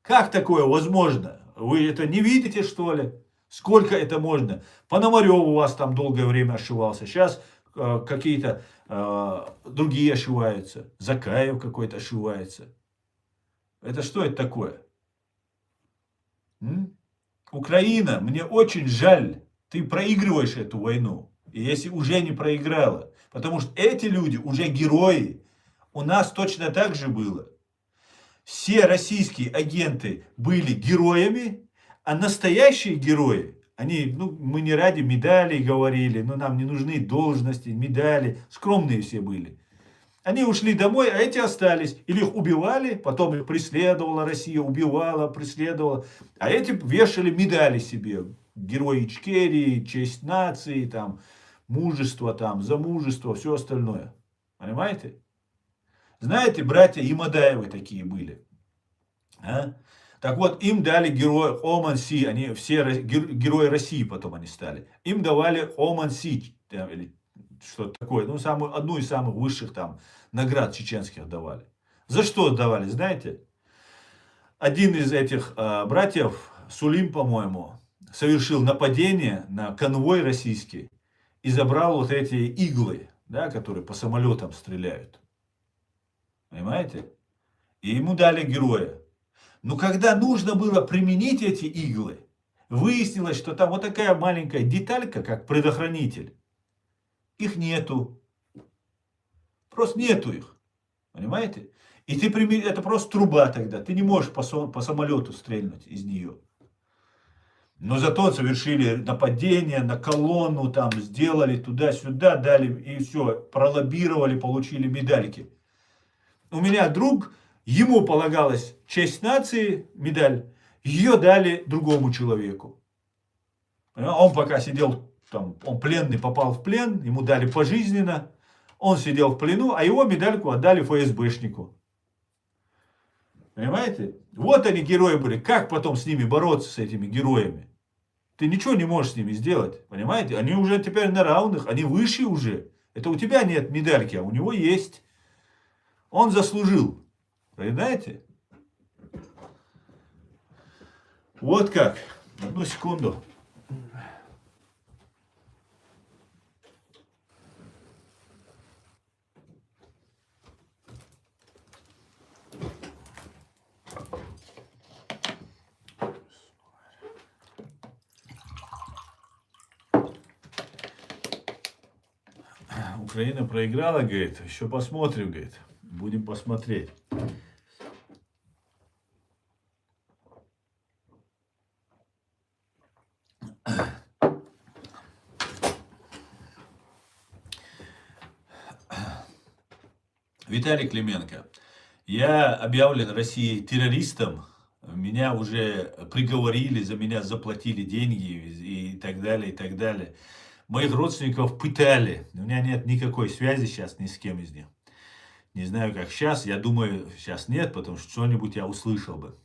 Как такое возможно? Вы это не видите, что ли? Сколько это можно? Пономарев у вас там долгое время ошивался. Сейчас какие-то другие ошиваются. Закаев какой-то ошивается. Это что это такое? Украина, мне очень жаль. Ты проигрываешь эту войну. И если уже не проиграла. Потому что эти люди уже герои. У нас точно так же было. Все российские агенты были героями. А настоящие герои, они, мы не ради медалей говорили, нам не нужны должности, медали, скромные все были. Они ушли домой, а эти остались. Или их убивали, потом их преследовала Россия, убивала, преследовала. А эти вешали медали себе. Герои Ичкерии, честь нации, там, мужество, там, за мужество, все остальное. Понимаете? Знаете, братья Имадаевы такие были. А? Так вот, им дали героя Оман Си, они все герои России потом они стали. Им давали Оман Си, или что-то такое, одну из самых высших там наград чеченских давали. За что давали, знаете? Один из этих братьев, Сулим, по-моему, совершил нападение на конвой российский и забрал вот эти иглы, да, которые по самолетам стреляют. Понимаете? И ему дали героя. Но когда нужно было применить эти иглы, выяснилось, что там вот такая маленькая деталька, как предохранитель. Их нету. Просто нету их. Понимаете? И это просто труба тогда. Ты не можешь по самолету стрельнуть из нее. Но зато совершили нападение на колонну, там сделали туда-сюда, дали и все, пролоббировали, получили медальки. У меня друг, ему полагалась честь нации, медаль, ее дали другому человеку. Он пока сидел там, он пленный, попал в плен, ему дали пожизненно, он сидел в плену, а его медальку отдали ФСБшнику. Понимаете? Вот они герои были. Как потом с ними бороться, с этими героями? Ты ничего не можешь с ними сделать. Понимаете? Они уже теперь на равных, они выше уже. Это у тебя нет медальки, а у него есть. Он заслужил. Понимаете? Вот как. Одну секунду. Украина проиграла, говорит, еще посмотрим, говорит. Будем посмотреть. Виталий Клименко. Я объявлен Россией террористом. Меня уже приговорили, за меня заплатили деньги и так далее, и так далее. Моих родственников пытали. У меня нет никакой связи сейчас ни с кем из них. Не знаю, как сейчас. Я думаю, сейчас нет, потому что что-нибудь я услышал бы.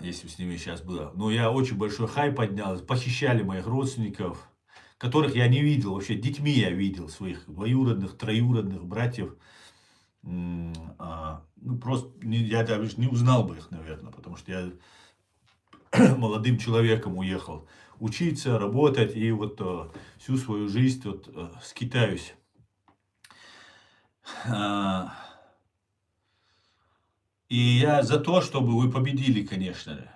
Если бы с ними сейчас было. Но я очень большой хайп поднял. Похищали моих родственников, которых я не видел. Вообще детьми я видел. Своих двоюродных, троюродных братьев. Ну, просто я даже не узнал бы их, наверное. Потому что я молодым человеком уехал учиться, работать. И вот всю свою жизнь вот, скитаюсь. И я за то, чтобы вы победили, конечно же.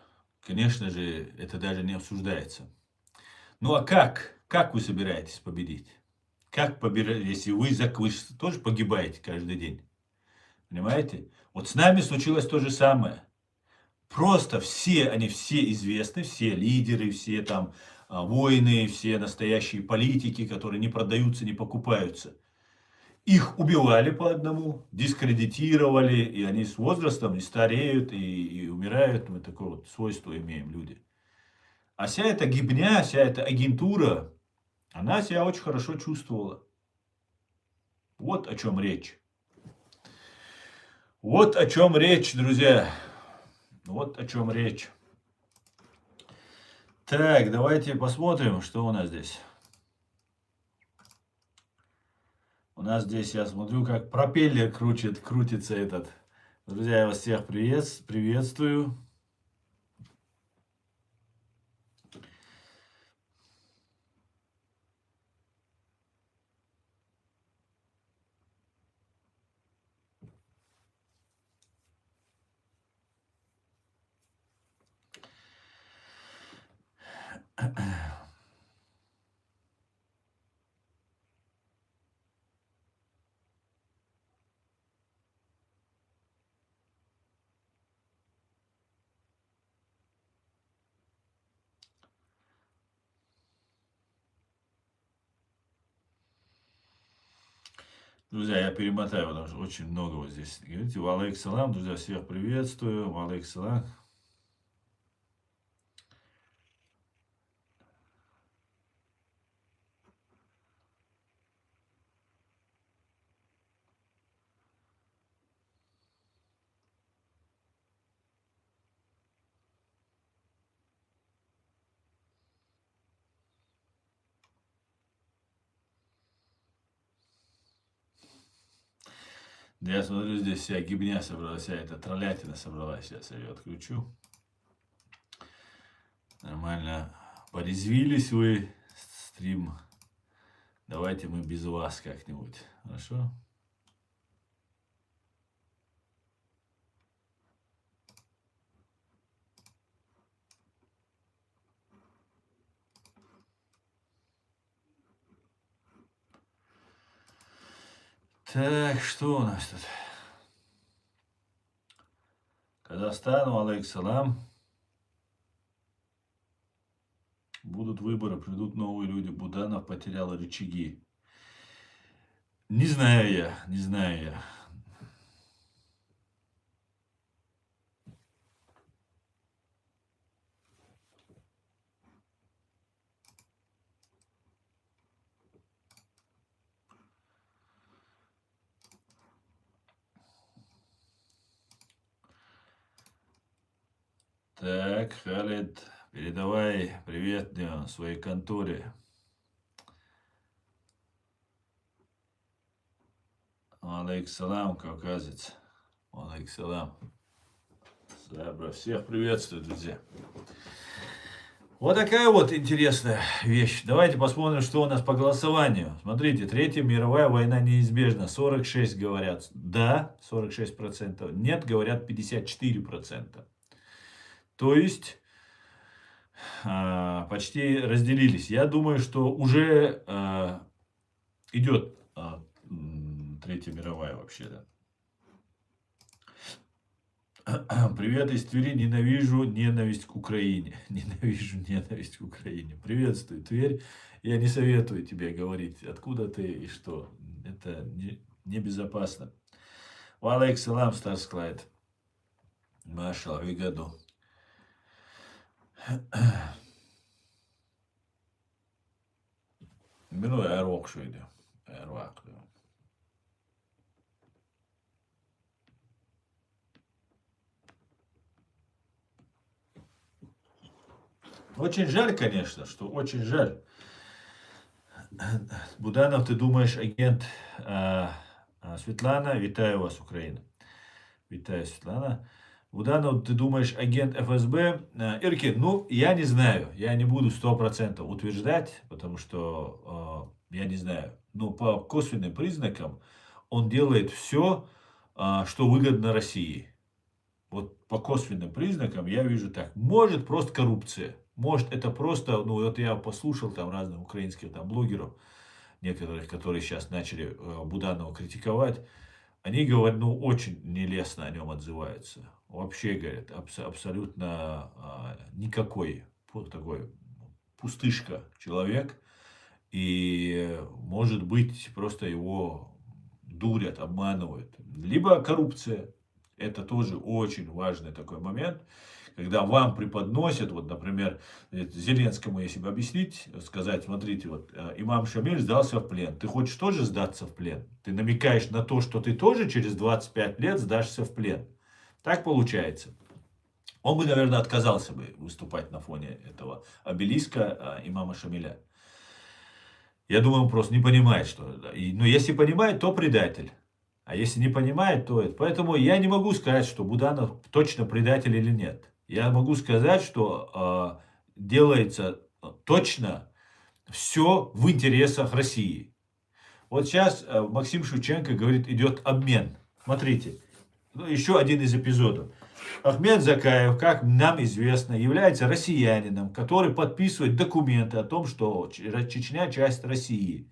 Конечно же, это даже не обсуждается. Ну а как? Как вы собираетесь победить? Как победить, если вы тоже погибаете каждый день? Понимаете? Вот с нами случилось то же самое. Просто они все известны, все лидеры, все там воины, все настоящие политики, которые не продаются, не покупаются. Их убивали по одному, дискредитировали, и они с возрастом и стареют, и умирают. Мы такое вот свойство имеем, люди. А вся эта гибня, вся эта агентура, она себя очень хорошо чувствовала. Вот о чем речь. Вот о чем речь, друзья. Вот о чем речь. Так, давайте посмотрим, что у нас здесь. У нас здесь, я смотрю, как пропеллер крутится этот. Друзья, я вас всех приветствую. Друзья, я перемотаю, потому что очень много вот здесь. Говорите, валейк салам, друзья, всех приветствую. Валейк салам. Да я смотрю, здесь вся гибня собралась, вся эта троллятина собралась. Сейчас я ее отключу. Нормально порезвились вы, стрим. Давайте мы без вас как-нибудь. Хорошо? Так, что у нас тут? Казахстан, алейк салам. Будут выборы, придут новые люди. Буданов потерял рычаги. Не знаю я, не знаю я. Так, Халид, передавай привет мне своей конторе. Алейксалам, кавказец. Алейксалам. Сабра, всех приветствую, друзья. Вот такая вот интересная вещь. Давайте посмотрим, что у нас по голосованию. Смотрите, Третья мировая война неизбежна. 46 говорят да, 46%. Нет, говорят 54%. То есть почти разделились. Я думаю, что уже идет Третья мировая вообще, да. Привет из Твери. Ненавижу ненависть к Украине. Ненавижу ненависть к Украине. Приветствую, Тверь. Я не советую тебе говорить, откуда ты и что. Это небезопасно. Валейксалам, Старсклайд. Машал, Вигаду. Мину Эрвок шойду. Эрвак. Очень жаль, конечно, что очень жаль. Буданов, ты думаешь, агент Светлана, витаю вас, Украина. Витаю, Светлана. Буданов, ты думаешь, агент ФСБ? Иркин, ну, я не знаю. Я не буду 100% утверждать, потому что я не знаю. Но по косвенным признакам он делает все, что выгодно России. Вот по косвенным признакам я вижу так. Может, просто коррупция. Может, это просто, ну, вот я послушал там разных украинских там блогеров, некоторых, которые сейчас начали Буданова критиковать. Они говорят, ну, очень нелестно о нем отзываются. Вообще, говорят, абсолютно никакой такой пустышка человек. И, может быть, просто его дурят, обманывают. Либо коррупция. Это тоже очень важный такой момент. Когда вам преподносят, вот, например, Зеленскому, если бы объяснить, сказать, смотрите, вот, имам Шамиль сдался в плен. Ты хочешь тоже сдаться в плен? Ты намекаешь на то, что ты тоже через 25 лет сдашься в плен. Так получается. Он бы, наверное, отказался бы выступать на фоне этого обелиска имама Шамиля. Я думаю, он просто не понимает, что... Но если понимает, то предатель. А если не понимает, то это. Поэтому я не могу сказать, что Буданов точно предатель или нет. Я могу сказать, что делается точно все в интересах России. Вот сейчас Максим Шевченко говорит, идет обмен. Смотрите, еще один из эпизодов. Ахмед Закаев, как нам известно, является россиянином, который подписывает документы о том, что Чечня часть России.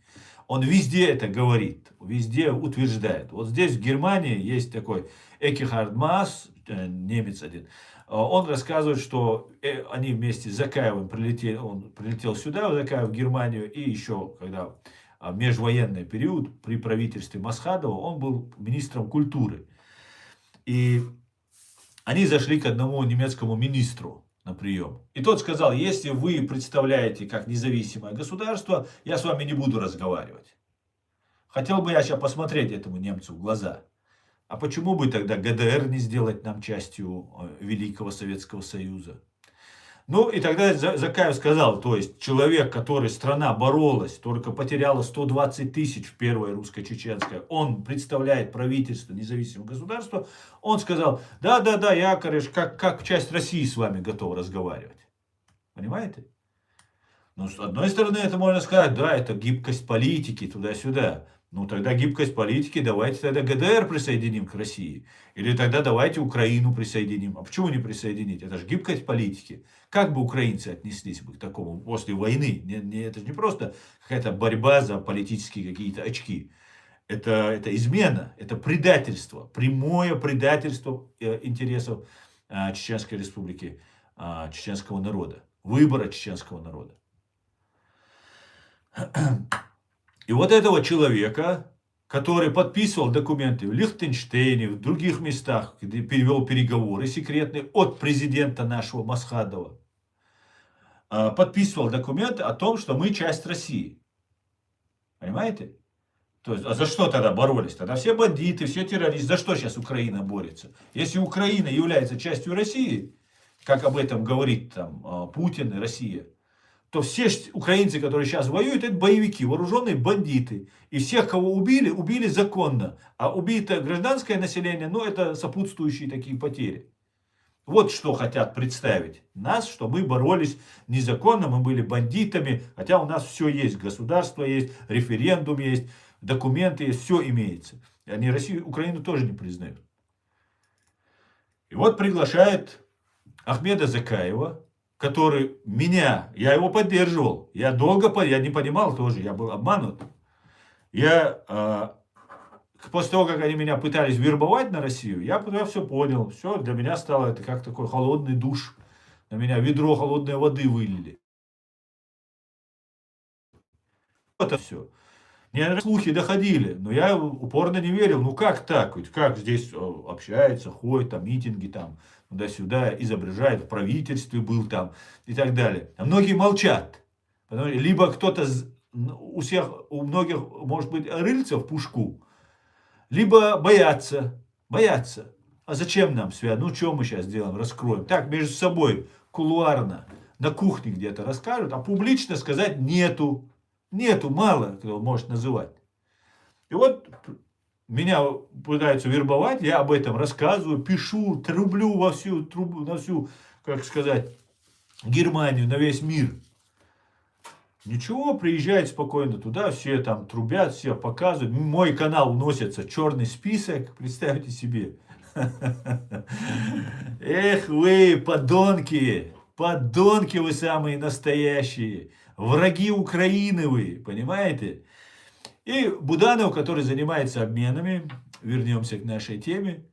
Он везде это говорит, везде утверждает. Вот здесь в Германии есть такой Экихард Маас, немец один. Он рассказывает, что они вместе с Закаевым прилетели, он прилетел сюда, Закаев, в Германию, и еще, когда в межвоенный период при правительстве Масхадова, он был министром культуры. И они зашли к одному немецкому министру на прием. И тот сказал, если вы представляете как независимое государство, я с вами не буду разговаривать. Хотел бы я сейчас посмотреть этому немцу в глаза. А почему бы тогда ГДР не сделать нам частью Великого Советского Союза? Ну, и тогда Закаев сказал, то есть человек, который страна боролась, только потеряла 120 тысяч в первой русско-чеченской, он представляет правительство независимого государства, он сказал, да, я, конечно, как часть России с вами готов разговаривать. Понимаете? Ну, с одной стороны, это можно сказать, да, это гибкость политики туда-сюда. Ну, тогда гибкость политики, давайте тогда ГДР присоединим к России. Или тогда давайте Украину присоединим. А почему не присоединить? Это же гибкость политики. Как бы украинцы отнеслись бы к такому после войны? Это же не просто какая-то борьба за политические какие-то очки. Это измена, это предательство. Прямое предательство интересов Чеченской Республики, чеченского народа. Выбора чеченского народа. И вот этого человека, который подписывал документы в Лихтенштейне, в других местах, где перевел переговоры секретные от президента нашего Масхадова, подписывал документы о том, что мы часть России. Понимаете? То есть, а за что тогда боролись? Тогда все бандиты, все террористы. За что сейчас Украина борется? Если Украина является частью России, как об этом говорит там Путин и Россия, то все украинцы, которые сейчас воюют, это боевики, вооруженные бандиты. И всех, кого убили, убили законно. А убитое гражданское население, ну, это сопутствующие такие потери. Вот что хотят представить нас, что мы боролись незаконно, мы были бандитами, хотя у нас все есть, государство есть, референдум есть, документы есть, все имеется. И они Россию, Украину тоже не признают. И вот приглашает Ахмеда Закаева, который я его поддерживал. Я не понимал тоже, я был обманут. После того, как они меня пытались вербовать на Россию, я все понял. Все, для меня стало это как такой холодный душ. На меня ведро холодной воды вылили. Это все. Мне слухи доходили, но я упорно не верил. Ну как так? Ведь как здесь общается, ходит, там митинги, там туда-сюда, изображает, в правительстве был там и так далее. А многие молчат. Либо кто-то, у многих, может быть, рыльца в пушку, либо боятся. А зачем нам связь? Ну, что мы сейчас сделаем? Раскроем. Так, между собой, кулуарно, на кухне где-то расскажут, а публично сказать нету. Нету, мало кто может называть. И вот меня пытаются вербовать, я об этом рассказываю, пишу, трублю на всю, как сказать, Германию, на весь мир. Ничего, приезжает спокойно туда, все там трубят, все показывают. Мой канал вносится черный список, представьте себе. Эх вы, подонки, подонки вы самые настоящие. Враги Украины вы, понимаете? И Буданов, который занимается обменами, вернемся к нашей теме,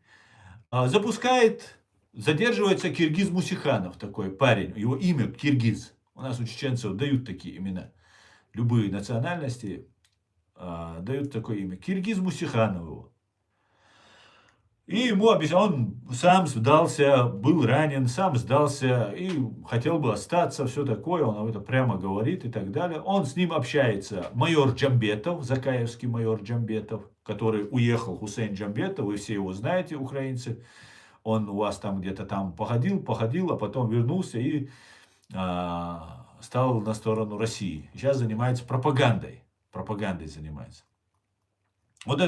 задерживается Киргиз Мусиханов, такой парень, его имя Киргиз. У нас у чеченцев дают такие имена. Любые национальности дают такое имя. Киргиз Мусиханов его. И ему объяснял, он сам сдался, был ранен, сам сдался и хотел бы остаться, все такое, он об этом прямо говорит и так далее. Он с ним общается, майор Джамбетов, закаевский майор Джамбетов, который уехал, Хусейн Джамбетов, вы все его знаете, украинцы. Он у вас там где-то там походил, а потом вернулся и стал на сторону России. Сейчас занимается пропагандой. Пропагандой занимается. Вот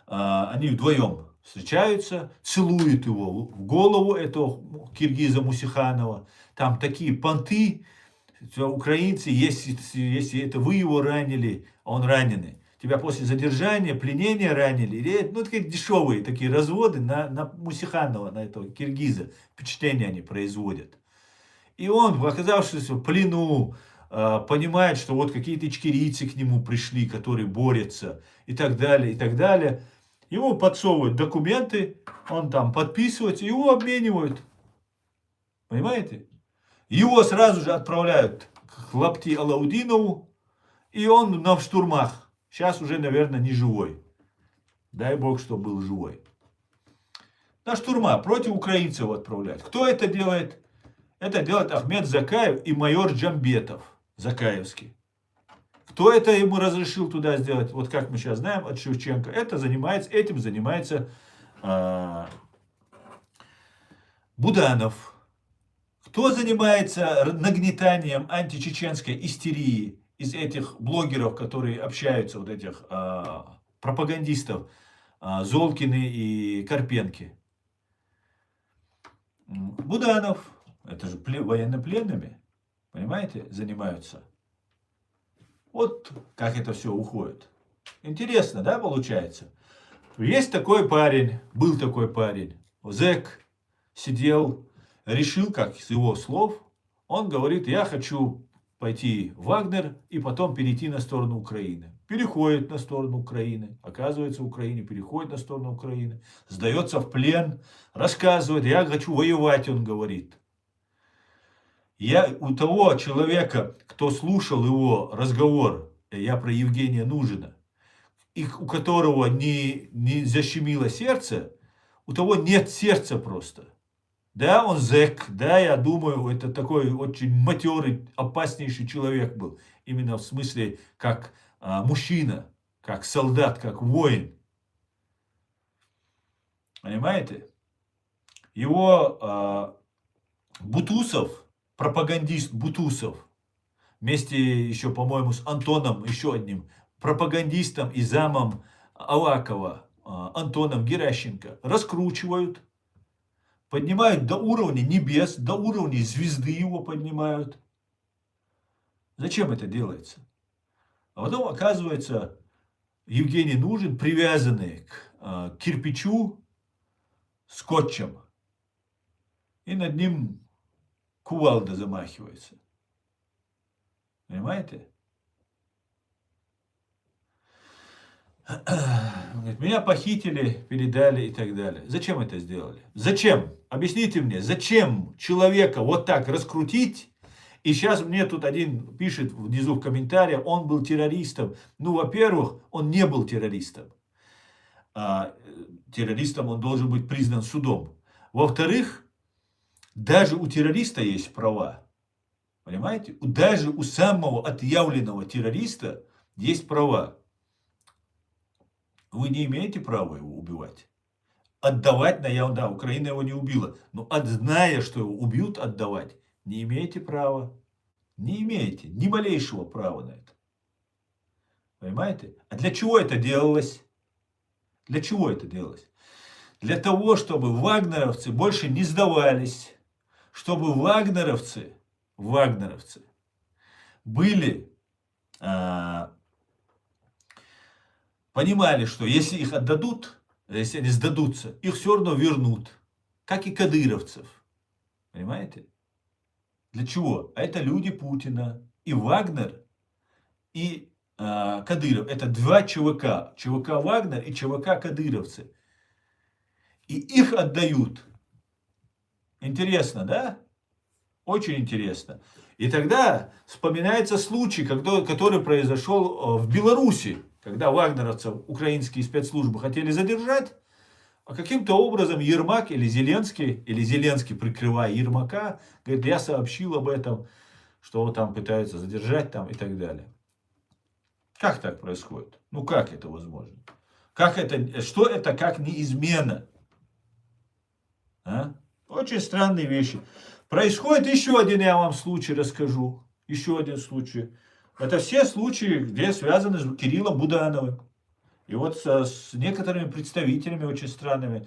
они вдвоем встречаются, целуют его в голову, этого киргиза Мусиханова. Там такие понты, украинцы, если это вы его ранили, а он раненый, тебя после задержания, пленения ранили, ну, такие дешевые такие разводы на Мусиханова, на этого киргиза, впечатление они производят. И он, оказавшись в плену, понимает, что вот какие-то ичкерийцы к нему пришли, которые борются, и так далее, и так далее. Ему подсовывают документы, он там подписывается, его обменивают. Понимаете? Его сразу же отправляют к Лапти Алаудинову, и он на штурмах. Сейчас уже, наверное, не живой. Дай бог, что был живой. На штурма против украинцев отправляют. Кто это делает? Это делает Ахмед Закаев и майор Джамбетов, закаевский. Кто это ему разрешил туда сделать? Вот как мы сейчас знаем от Шевченко. Этим занимается Буданов. Кто занимается нагнетанием античеченской истерии из этих блогеров, которые общаются, вот этих пропагандистов, Золкины и Карпенки? Буданов. Это же военнопленными, понимаете, занимаются. Вот как это все уходит. Интересно, да, получается? Есть такой парень, был такой парень, зэк, сидел, решил, как с его слов, он говорит, я хочу пойти в Вагнер и потом перейти на сторону Украины. Переходит на сторону Украины, оказывается в Украине, переходит на сторону Украины, сдается в плен, рассказывает, я хочу воевать, он говорит. У того человека, кто слушал его разговор, я про Евгения Нужина, и у которого не защемило сердце, у того нет сердца просто. Да, он зэк, да, я думаю, это такой очень матерый, опаснейший человек был. Именно в смысле, как мужчина, как солдат, как воин. Понимаете? Его Бутусов, пропагандист Бутусов, вместе еще, по-моему, с Антоном, еще одним пропагандистом и замом Авакова, Антоном Геращенко, раскручивают, поднимают до уровня небес, до уровня звезды его поднимают. Зачем это делается? А потом, оказывается, Евгений Нужен, привязанный к кирпичу скотчем, и над ним кувалда замахивается. Понимаете? Говорит, меня похитили, передали и так далее. Зачем это сделали? Зачем? Объясните мне, зачем человека вот так раскрутить? И сейчас мне тут один пишет внизу в комментариях, он был террористом. Ну, во-первых, он не был террористом. Террористом он должен быть признан судом. Во-вторых, даже у террориста есть права. Понимаете? Даже у самого отъявленного террориста есть права. Вы не имеете права его убивать. Отдавать, да, Украина его не убила. Но зная, что его убьют, отдавать, не имеете права. Не имеете ни малейшего права на это. Понимаете? А для чего это делалось? Для чего это делалось? Для того, чтобы вагнеровцы больше не сдавались. Чтобы вагнеровцы были, понимали, что если их отдадут, если они сдадутся, их все равно вернут. Как и кадыровцев. Понимаете? Для чего? А это люди Путина. И Вагнер, и Кадыров. Это два ЧВК. ЧВК Вагнер и ЧВК Кадыровцы. И их отдают. Интересно, да? Очень интересно. И тогда вспоминается случай, который произошел в Беларуси, когда вагнеровцев украинские спецслужбы хотели задержать, а каким-то образом Ермак или Зеленский, прикрывая Ермака, говорит, я сообщил об этом, что его там пытаются задержать там и так далее. Как так происходит? Ну как это возможно? Что это как не измена? А? Очень странные вещи. Происходит еще один, я вам случай расскажу. Еще один случай. Это все случаи, где связаны с Кириллом Будановым. И вот с некоторыми представителями очень странными.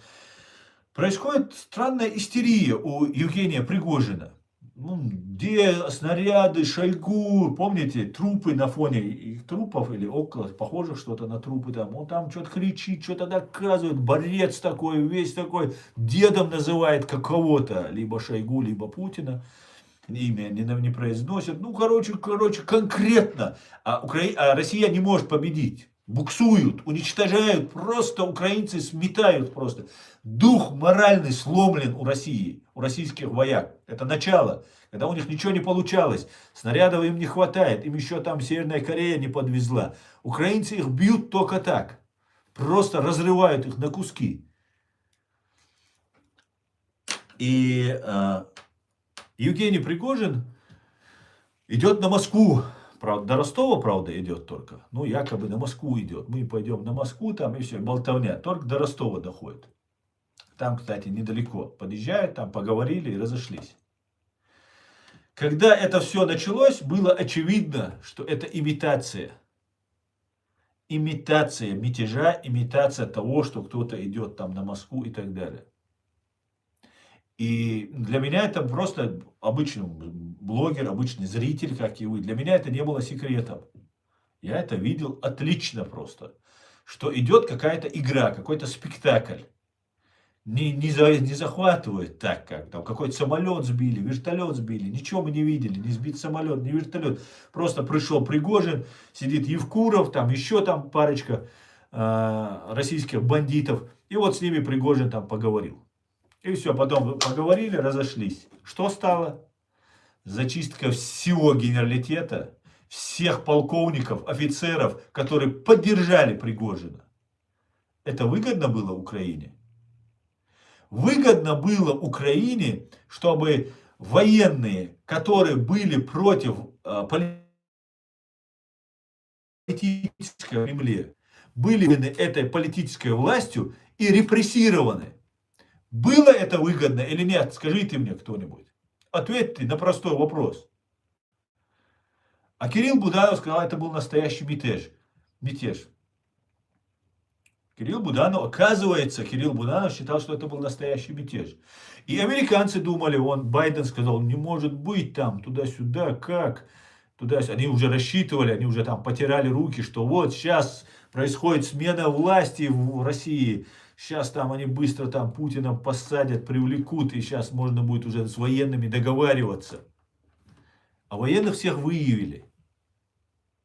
Происходит странная истерия у Евгения Пригожина. Где снаряды, Шойгу, помните, трупы на фоне их трупов или около, похоже что-то на трупы там. Он там что-то кричит, что-то доказывает, борец такой, весь такой, дедом называет какого-то, либо Шойгу, либо Путина. Имя не произносят. Ну, короче, конкретно. А Россия не может победить. Буксуют, уничтожают, просто украинцы сметают просто. Дух моральный сломлен у России, у российских вояк. Это начало, когда у них ничего не получалось, снарядов им не хватает, им еще там Северная Корея не подвезла. Украинцы их бьют только так, просто разрывают их на куски. И Евгений Пригожин идет на Москву. Правда, до Ростова, правда, идет только. Ну, якобы на Москву идет. Мы пойдем на Москву, там и все, болтовня. Только до Ростова доходит. Там, кстати, недалеко. Подъезжают, там поговорили и разошлись. Когда это все началось, было очевидно, что это имитация. Имитация мятежа, имитация того, что кто-то идет там на Москву и так далее. И для меня это просто обычный блогер, обычный зритель, как и вы. Для меня это не было секретом. Я это видел отлично просто. Что идет какая-то игра, какой-то спектакль. Не захватывает так, как там какой-то самолет сбили, вертолет сбили. Ничего мы не видели, не сбит самолет, не вертолет. Просто пришел Пригожин, сидит Евкуров, там еще там парочка российских бандитов. И вот с ними Пригожин там поговорил. И все, потом поговорили, разошлись. Что стало? Зачистка всего генералитета, всех полковников, офицеров, которые поддержали Пригожина. Это выгодно было Украине? Выгодно было Украине, чтобы военные, которые были против политической Кремле, были этой политической властью и репрессированы. Было это выгодно или нет? Скажите мне кто-нибудь. Ответьте на простой вопрос. А Кирилл Буданов сказал, это был настоящий мятеж. Кирилл Буданов считал, что это был настоящий мятеж. И американцы думали, Байден сказал, не может быть там, туда-сюда, как? Туда-сюда. Они уже рассчитывали, они уже там потирали руки, что вот сейчас происходит смена власти в России. Сейчас там они быстро там Путина посадят, привлекут, и сейчас можно будет уже с военными договариваться. А военных всех выявили.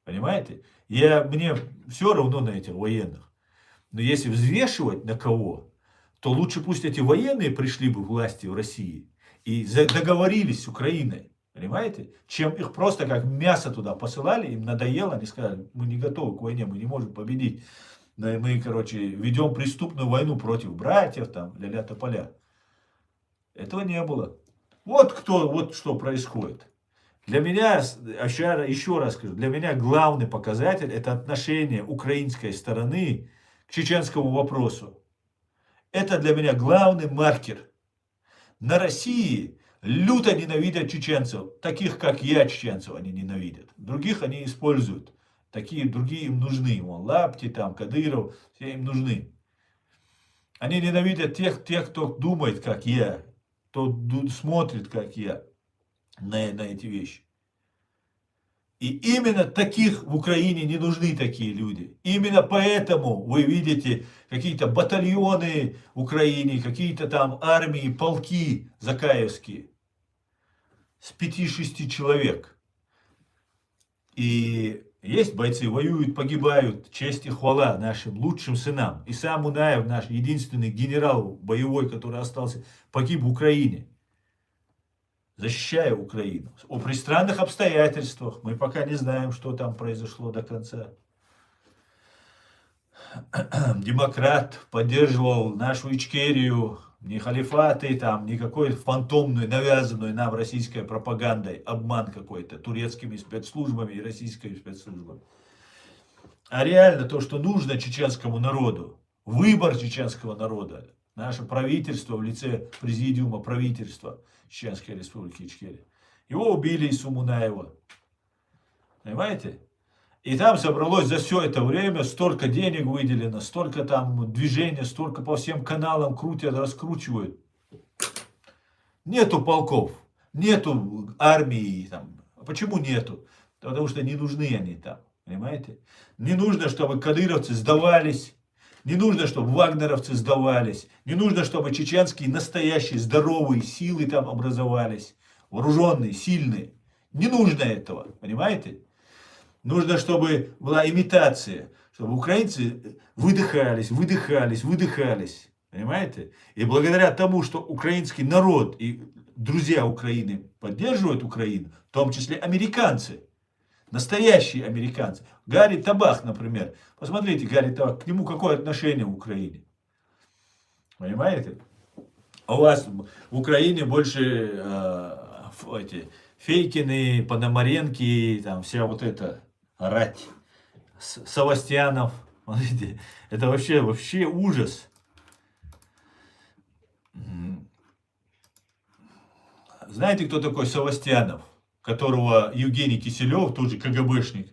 Понимаете? Мне все равно на этих военных. Но если взвешивать на кого, то лучше пусть эти военные пришли бы к власти в России и договорились с Украиной. Понимаете? Чем их просто как мясо туда посылали, им надоело, они сказали, мы не готовы к войне, мы не можем победить. Мы, ведем преступную войну против братьев, там, ля-ля тополя. Этого не было. Вот что происходит. Для меня, еще раз скажу, для меня главный показатель это отношение украинской стороны к чеченскому вопросу. Это для меня главный маркер. На России люто ненавидят чеченцев, таких как я чеченцев они ненавидят. Других они используют. Такие другие им нужны. Лапти, там, Кадыров, все им нужны. Они ненавидят тех, кто думает, как я, кто смотрит, как я, на эти вещи. И именно таких в Украине не нужны такие люди. Именно поэтому вы видите какие-то батальоны в Украине, какие-то там армии, полки закаевские с 5-6 человек. И есть бойцы, воюют, погибают, честь и хвала нашим лучшим сынам. И сам Мунаев, наш единственный генерал боевой, который остался, погиб в Украине, защищая Украину. При странных обстоятельствах. Мы пока не знаем, что там произошло до конца. Демократ поддерживал нашу Ичкерию, ни халифаты, там, никакой фантомной, навязанной нам российской пропагандой, обман какой-то, турецкими спецслужбами и российскими спецслужбами. А реально то, что нужно чеченскому народу, выбор чеченского народа, наше правительство в лице президиума правительства Чеченской Республики Ичкерия. Его убили из Сумунаева. Понимаете? И там собралось за все это время столько денег выделено, столько там движения, столько по всем каналам крутят, раскручивают. Нету полков, нету армии там. Почему нету? Потому что не нужны они там. Понимаете? Не нужно, чтобы кадыровцы сдавались. Не нужно, чтобы вагнеровцы сдавались. Не нужно, чтобы чеченские настоящие здоровые силы там образовались. Вооруженные, сильные. Не нужно этого. Понимаете? Нужно, чтобы была имитация. Чтобы украинцы выдыхались. Понимаете? И благодаря тому, что украинский народ и друзья Украины поддерживают Украину, в том числе американцы, настоящие американцы. Гарри Табах, например. Посмотрите, Гарри Табах, к нему какое отношение в Украине? Понимаете? А у вас в Украине больше эти Фейкины, Пономаренки, там вся вот эта рать. Савастьянов. Смотрите, это вообще ужас. Знаете, кто такой Савастьянов? Которого Евгений Киселев, тоже КГБшник,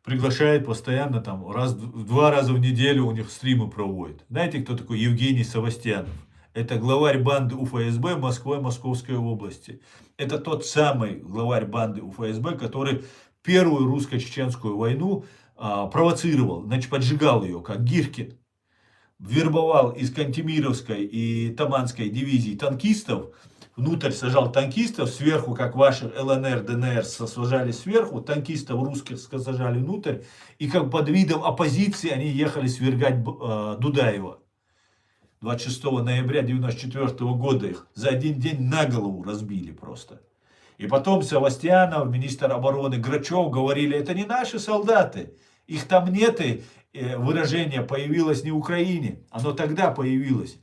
приглашает постоянно, там, два раза в неделю у них стримы проводит. Знаете, кто такой Евгений Савастьянов? Это главарь банды УФСБ Москвы, Московской области. Это тот самый главарь банды УФСБ, который первую русско-чеченскую войну провоцировал, значит, поджигал ее, как Гиркин. Вербовал из Кантемировской и Таманской дивизий танкистов, внутрь сажал танкистов, сверху, как ваши ЛНР, ДНР сажали сверху, танкистов русских сажали внутрь, и как под видом оппозиции они ехали свергать Дудаева. 26 ноября 1994 года их за один день на голову разбили просто. И потом Савастьянов, министр обороны Грачев говорили, это не наши солдаты, их там нет, и выражение появилось не в Украине, оно тогда появилось.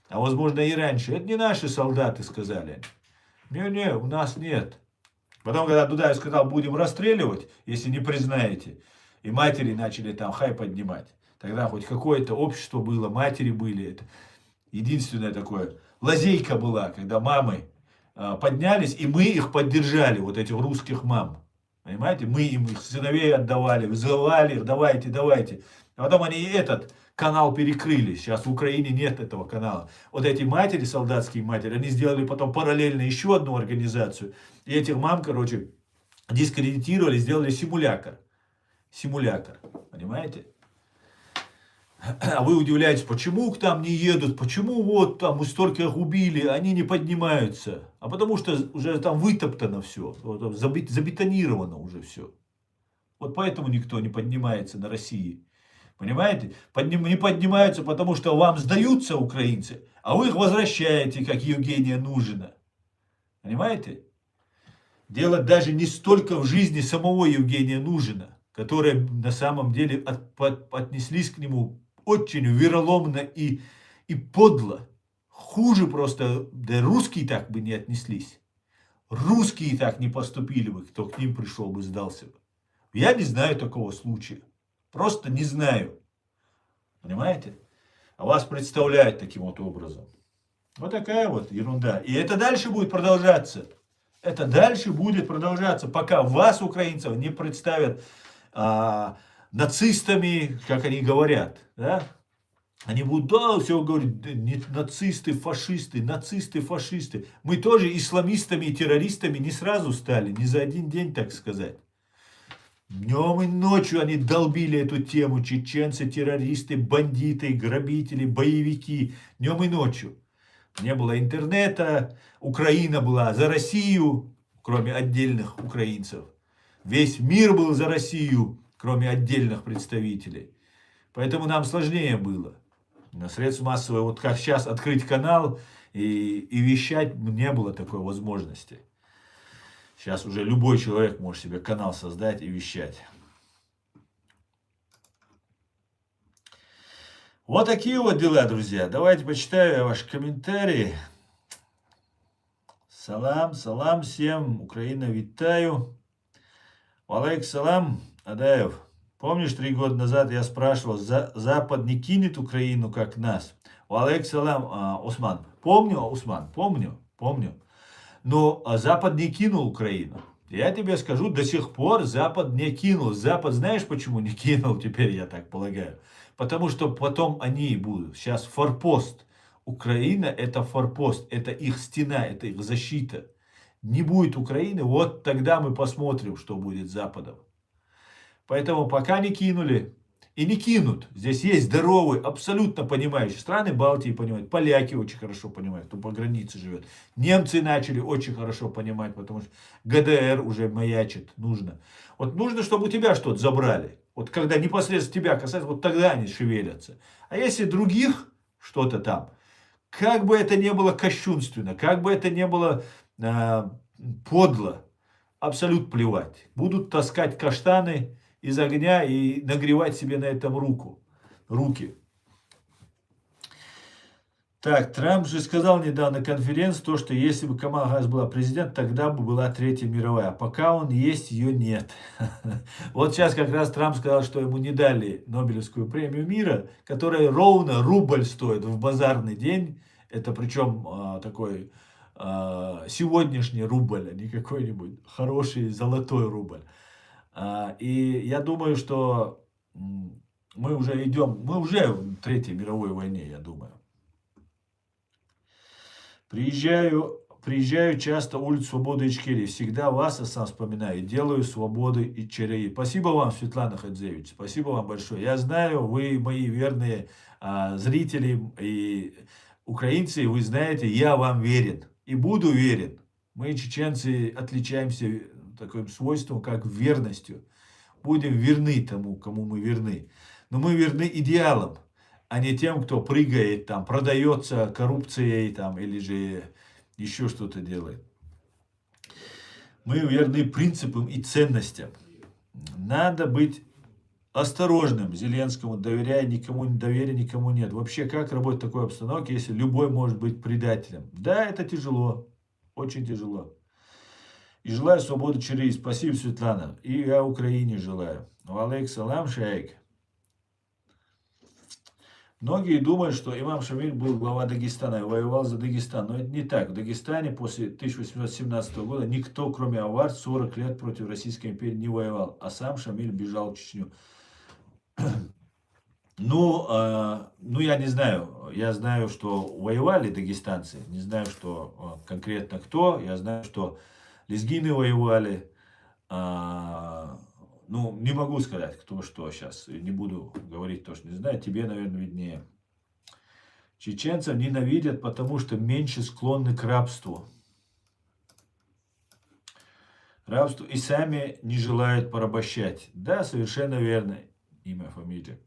А возможно и раньше. Это не наши солдаты, сказали. Не, у нас нет. Потом, когда Дудаев сказал, будем расстреливать, если не признаете, и матери начали там хай поднимать. Тогда хоть какое-то общество было, матери были. Это единственное такое. Лазейка была, когда мамы поднялись, и мы их поддержали, вот этих русских мам. Понимаете? Мы им их сыновей отдавали, вызывали их, давайте, давайте. А потом они этот канал перекрыли. Сейчас в Украине нет этого канала. Вот эти матери, солдатские матери, они сделали потом параллельно еще одну организацию. И этих мам, короче, дискредитировали, сделали симулятор. Симулятор. Понимаете? А вы удивляетесь, почему к там не едут, почему вот там мы столько их убили, они не поднимаются. А потому что уже там вытоптано все, забетонировано уже все. Вот поэтому никто не поднимается на России. Понимаете? Не поднимаются, потому что вам сдаются украинцы, а вы их возвращаете, как Евгения Нужина. Понимаете? Дело даже не столько в жизни самого Евгения Нужина, которые на самом деле отнеслись к нему очень вероломно и подло. Хуже просто, да русские так бы не отнеслись. Русские так не поступили бы, кто к ним пришел бы, сдался бы. Я не знаю такого случая. Просто не знаю. Понимаете? А вас представляют таким вот образом. Вот такая вот ерунда. И это дальше будет продолжаться. Это дальше будет продолжаться, пока вас, украинцев, не представят нацистами, как они говорят. Да? Они будут, да, все говорят, нацисты, фашисты, нацисты, фашисты. Мы тоже исламистами и террористами не сразу стали, не за один день, так сказать. Днем и ночью они долбили эту тему. Чеченцы, террористы, бандиты, грабители, боевики. Днем и ночью. Не было интернета. Украина была за Россию, кроме отдельных украинцев. Весь мир был за Россию, кроме отдельных представителей. Поэтому нам сложнее было. На средств массовой, вот как сейчас, открыть канал и вещать, не было такой возможности. Сейчас уже любой человек может себе канал создать и вещать. Вот такие вот дела, друзья. Давайте почитаю ваши комментарии. Салам, салам всем. Украина, витаю. Валейк салам, Адаев. Помнишь, 3 года назад я спрашивал, Запад не кинет Украину, как нас? Валейк салам, Усман. Помню, Усман, помню. Но Запад не кинул Украину. Я тебе скажу, до сих пор Запад не кинул. Запад, знаешь, почему не кинул, теперь я так полагаю? Потому что потом они будут. Сейчас форпост. Украина это форпост, это их стена, это их защита. Не будет Украины, вот тогда мы посмотрим, что будет с Западом. Поэтому пока не кинули. И не кинут. Здесь есть здоровые, абсолютно понимающие. Страны Балтии понимают. Поляки очень хорошо понимают, кто по границе живет. Немцы начали очень хорошо понимать, потому что ГДР уже маячит. Нужно. Вот нужно, чтобы у тебя что-то забрали. Вот когда непосредственно тебя касается, вот тогда они шевелятся. А если других что-то там, как бы это ни было кощунственно, как бы это ни было подло, абсолютно плевать. Будут таскать каштаны из огня и нагревать себе на этом руки. Так, Трамп же сказал недавно на конференции, то, что если бы Камала Харрис была президент, тогда бы была Третья мировая. А пока он есть, ее нет. Вот сейчас как раз Трамп сказал, что ему не дали Нобелевскую премию мира, которая ровно рубль стоит в базарный день. Это причем такой сегодняшний рубль, а не какой-нибудь хороший золотой рубль. И я думаю, что мы уже в Третьей мировой войне, я думаю. Приезжаю часто улицу Свободы и Ичкерии. Всегда вас сам вспоминаю. Делаю Свободы и Ичкерии. Спасибо вам, Светлана Хадзевич. Спасибо вам большое. Я знаю, вы мои верные зрители и украинцы. Вы знаете, я вам верен. И буду верен. Мы, чеченцы, отличаемся таким свойством, как верностью. Будем верны тому, кому мы верны. Но мы верны идеалам, а не тем, кто прыгает, там, продается коррупцией там, или же еще что-то делает. Мы верны принципам и ценностям. Надо быть осторожным. Зеленскому доверяя, доверия никому нет. Вообще, как работать в такой обстановке, если любой может быть предателем? Да, это тяжело. Очень тяжело. И желаю свободы Чирии. Спасибо, Светлана. И я Украине желаю. Валейк салам, шейк. Многие думают, что имам Шамиль был глава Дагестана и воевал за Дагестан. Но это не так. В Дагестане после 1817 года никто, кроме авар, 40 лет против Российской империи не воевал. А сам Шамиль бежал в Чечню. Ну, я не знаю. Я знаю, что воевали дагестанцы. Не знаю, что конкретно кто. Я знаю, что лезгины воевали. Ну, не могу сказать, кто что сейчас. Не буду говорить то, что не знаю. Тебе, наверное, виднее. Чеченцев ненавидят, потому что меньше склонны к рабству. Рабству и сами не желают порабощать. Да, совершенно верно. Имя, фамилия.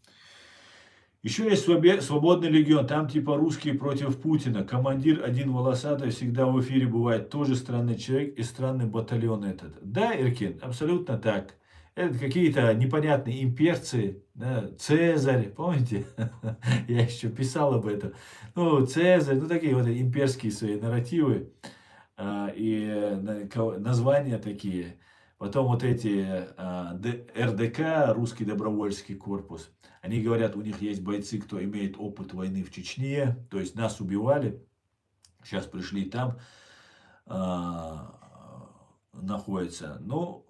Еще есть свободный легион, там типа русские против Путина. Командир один волосатый всегда в эфире бывает. Тоже странный человек и странный батальон этот. Да, Иркин, абсолютно так. Это какие-то непонятные имперцы. Да, Цезарь, помните? Я еще писал об этом. Ну, Цезарь, ну такие вот имперские свои нарративы. И названия такие. Потом вот эти РДК, Русский добровольческий корпус. Они говорят, у них есть бойцы, кто имеет опыт войны в Чечне. То есть нас убивали. Сейчас пришли там. Находятся. Ну,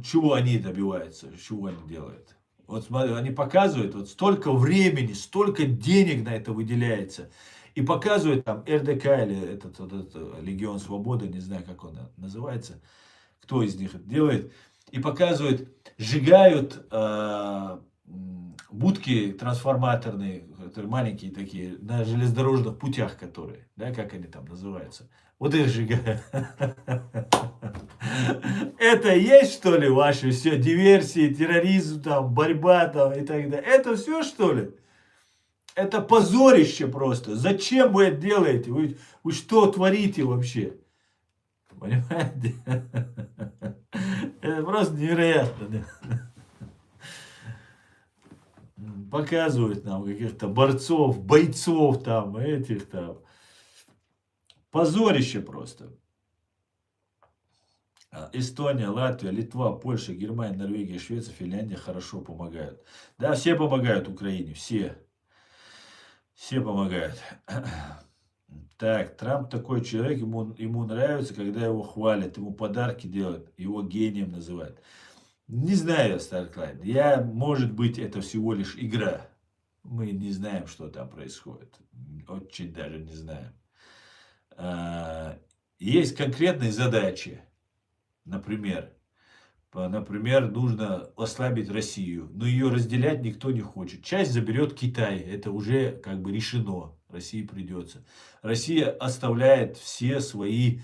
чего они добиваются? Чего они делают? Вот смотри, они показывают, вот столько времени, столько денег на это выделяется. И показывают там РДК или этот Легион Свободы, не знаю, как он называется. Кто из них это делает. И показывают, сжигают будки трансформаторные, которые маленькие такие, на железнодорожных путях, которые, да, как они там называются. Вот их сжигают. Это есть, что ли, ваши все диверсии, терроризм, там, борьба там и так далее? Это все, что ли? Это позорище просто. Зачем вы это делаете? Вы что творите вообще? Понимаете? Это просто невероятно. Показывают нам каких-то бойцов там, этих там. Позорище просто. Эстония, Латвия, Литва, Польша, Германия, Норвегия, Швеция, Финляндия хорошо помогают. Да, все помогают Украине, все. Все помогают. Так, Трамп такой человек, ему нравится, когда его хвалят, ему подарки делают, его гением называют. Не знаю, Старклайн. Может быть, это всего лишь игра. Мы не знаем, что там происходит. Очень даже не знаем. Есть конкретные задачи. Например, нужно ослабить Россию. Но ее разделять никто не хочет. Часть заберет Китай. Это уже как бы решено. России придется. Россия оставляет всех своих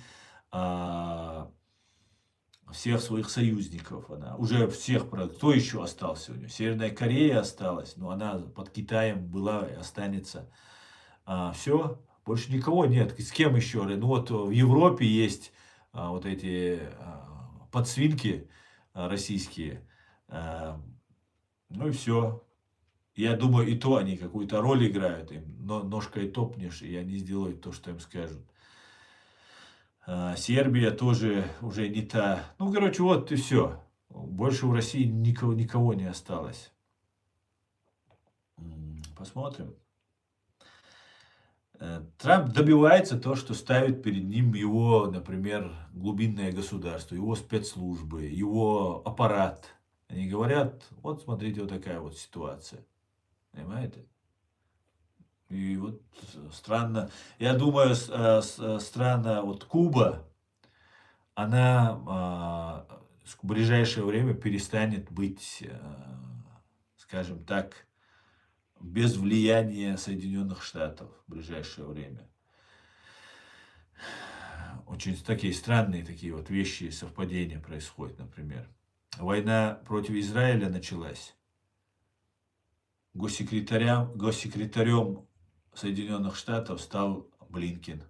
союзников. Она уже всех, кто еще остался у нее? Северная Корея осталась, но она под Китаем была и останется. Все, больше никого нет. С кем еще? Ну вот в Европе есть вот эти подсвинки российские. Ну и все. Я думаю, и то они какую-то роль играют. Им ножкой топнешь, и они сделают то, что им скажут. Сербия тоже уже не та. Ну, короче, вот и все. Больше в России никого не осталось. Посмотрим. Трамп добивается то, что ставит перед ним его, например, глубинное государство, его спецслужбы, его аппарат. Они говорят, вот смотрите, вот такая вот ситуация. Понимаете? И вот странно, я думаю, страна вот Куба, она в ближайшее время перестанет быть, скажем так, без влияния Соединенных Штатов в ближайшее время. Очень такие странные такие вот вещи, совпадения происходят, например. Война против Израиля началась. Госсекретарем Соединенных Штатов стал Блинкен.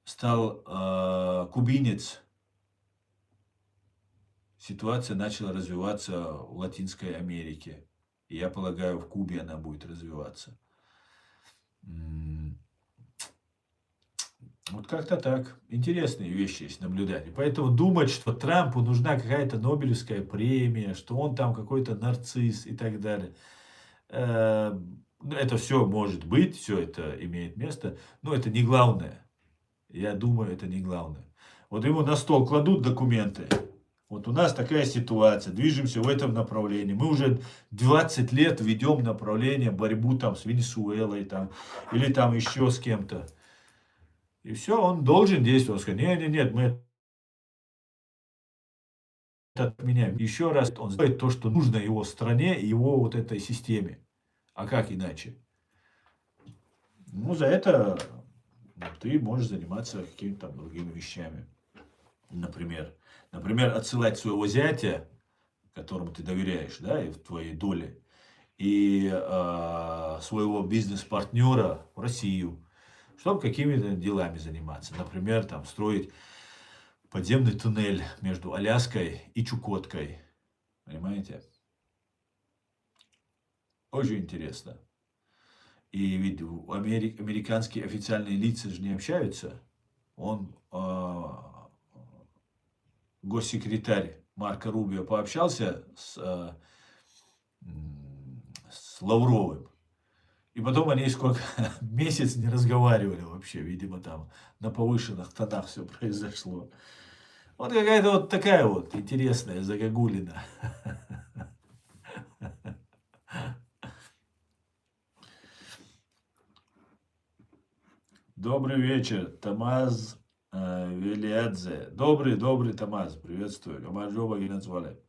Стал кубинец. Ситуация начала развиваться в Латинской Америке. И я полагаю, в Кубе она будет развиваться. Вот как-то так. Интересные вещи есть наблюдать. И поэтому думать, что Трампу нужна какая-то Нобелевская премия, что он там какой-то нарцисс и так далее. Ну, это все может быть, все это имеет место, но это не главное. Я думаю, это не главное. Вот ему на стол кладут документы. Вот у нас такая ситуация, движемся в этом направлении. Мы уже 20 лет ведем направление борьбу там с Венесуэлой там, или там еще с кем-то. И все, он должен действовать. Он сказать, нет, нет, мы это отменяем. Еще раз он сделает то, что нужно его стране и его вот этой системе. А как иначе? Ну, за это ты можешь заниматься какими-то там другими вещами. Например, отсылать своего зятя, которому ты доверяешь, да, и в твоей доле, и своего бизнес-партнера в Россию, чтобы какими-то делами заниматься. Например, там строить подземный туннель между Аляской и Чукоткой. Понимаете? Очень интересно. И ведь американские официальные лица же не общаются. Он, госсекретарь Марко Рубио, пообщался с Лавровым. И потом они сколько месяц не разговаривали вообще, видимо, там на повышенных тонах все произошло. Вот какая-то вот такая вот интересная загогулина. Добрый вечер, Тамаз Велиадзе. Добрый Тамаз, приветствую. Гамаджоба Генацвале.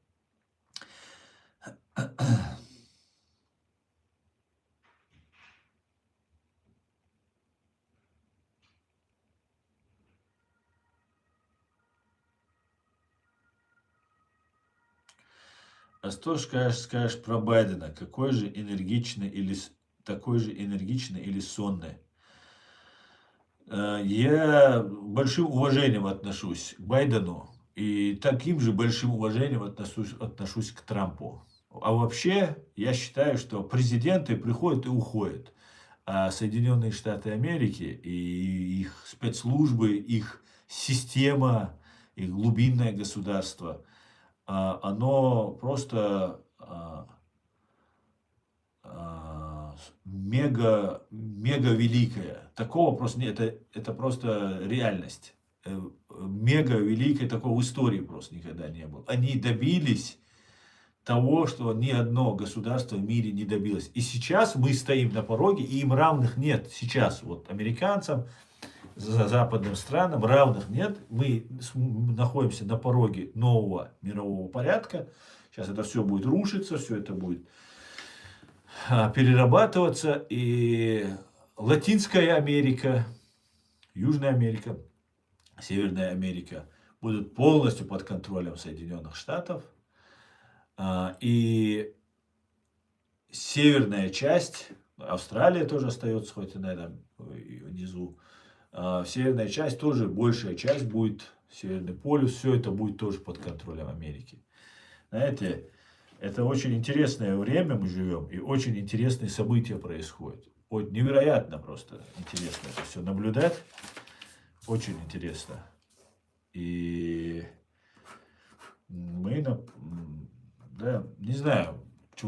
А что скажешь про Байдена? Такой же энергичный или сонный? Я большим уважением отношусь к Байдену и таким же большим уважением отношусь к Трампу. А вообще, я считаю, что президенты приходят и уходят. А Соединенные Штаты Америки и их спецслужбы, их система, их глубинное государство, оно просто мега великое. Такого просто нет, это просто реальность. Мега великое, такого в истории просто никогда не было. Они добились того, что ни одно государство в мире не добилось. И сейчас мы стоим на пороге, и им равных нет. Сейчас вот американцам, западным странам равных нет. Мы находимся на пороге нового мирового порядка. Сейчас это все будет рушиться, все это будет перерабатываться. И Латинская Америка, Южная Америка, Северная Америка будут полностью под контролем Соединенных Штатов. И северная часть, Австралия тоже остается, хоть и на этом внизу, северная часть тоже, большая часть будет, Северный полюс, все это будет тоже под контролем Америки. Знаете, это очень интересное время мы живем, и очень интересные события происходят. Вот невероятно просто интересно это все наблюдать. Очень интересно. И мы, да, не знаю,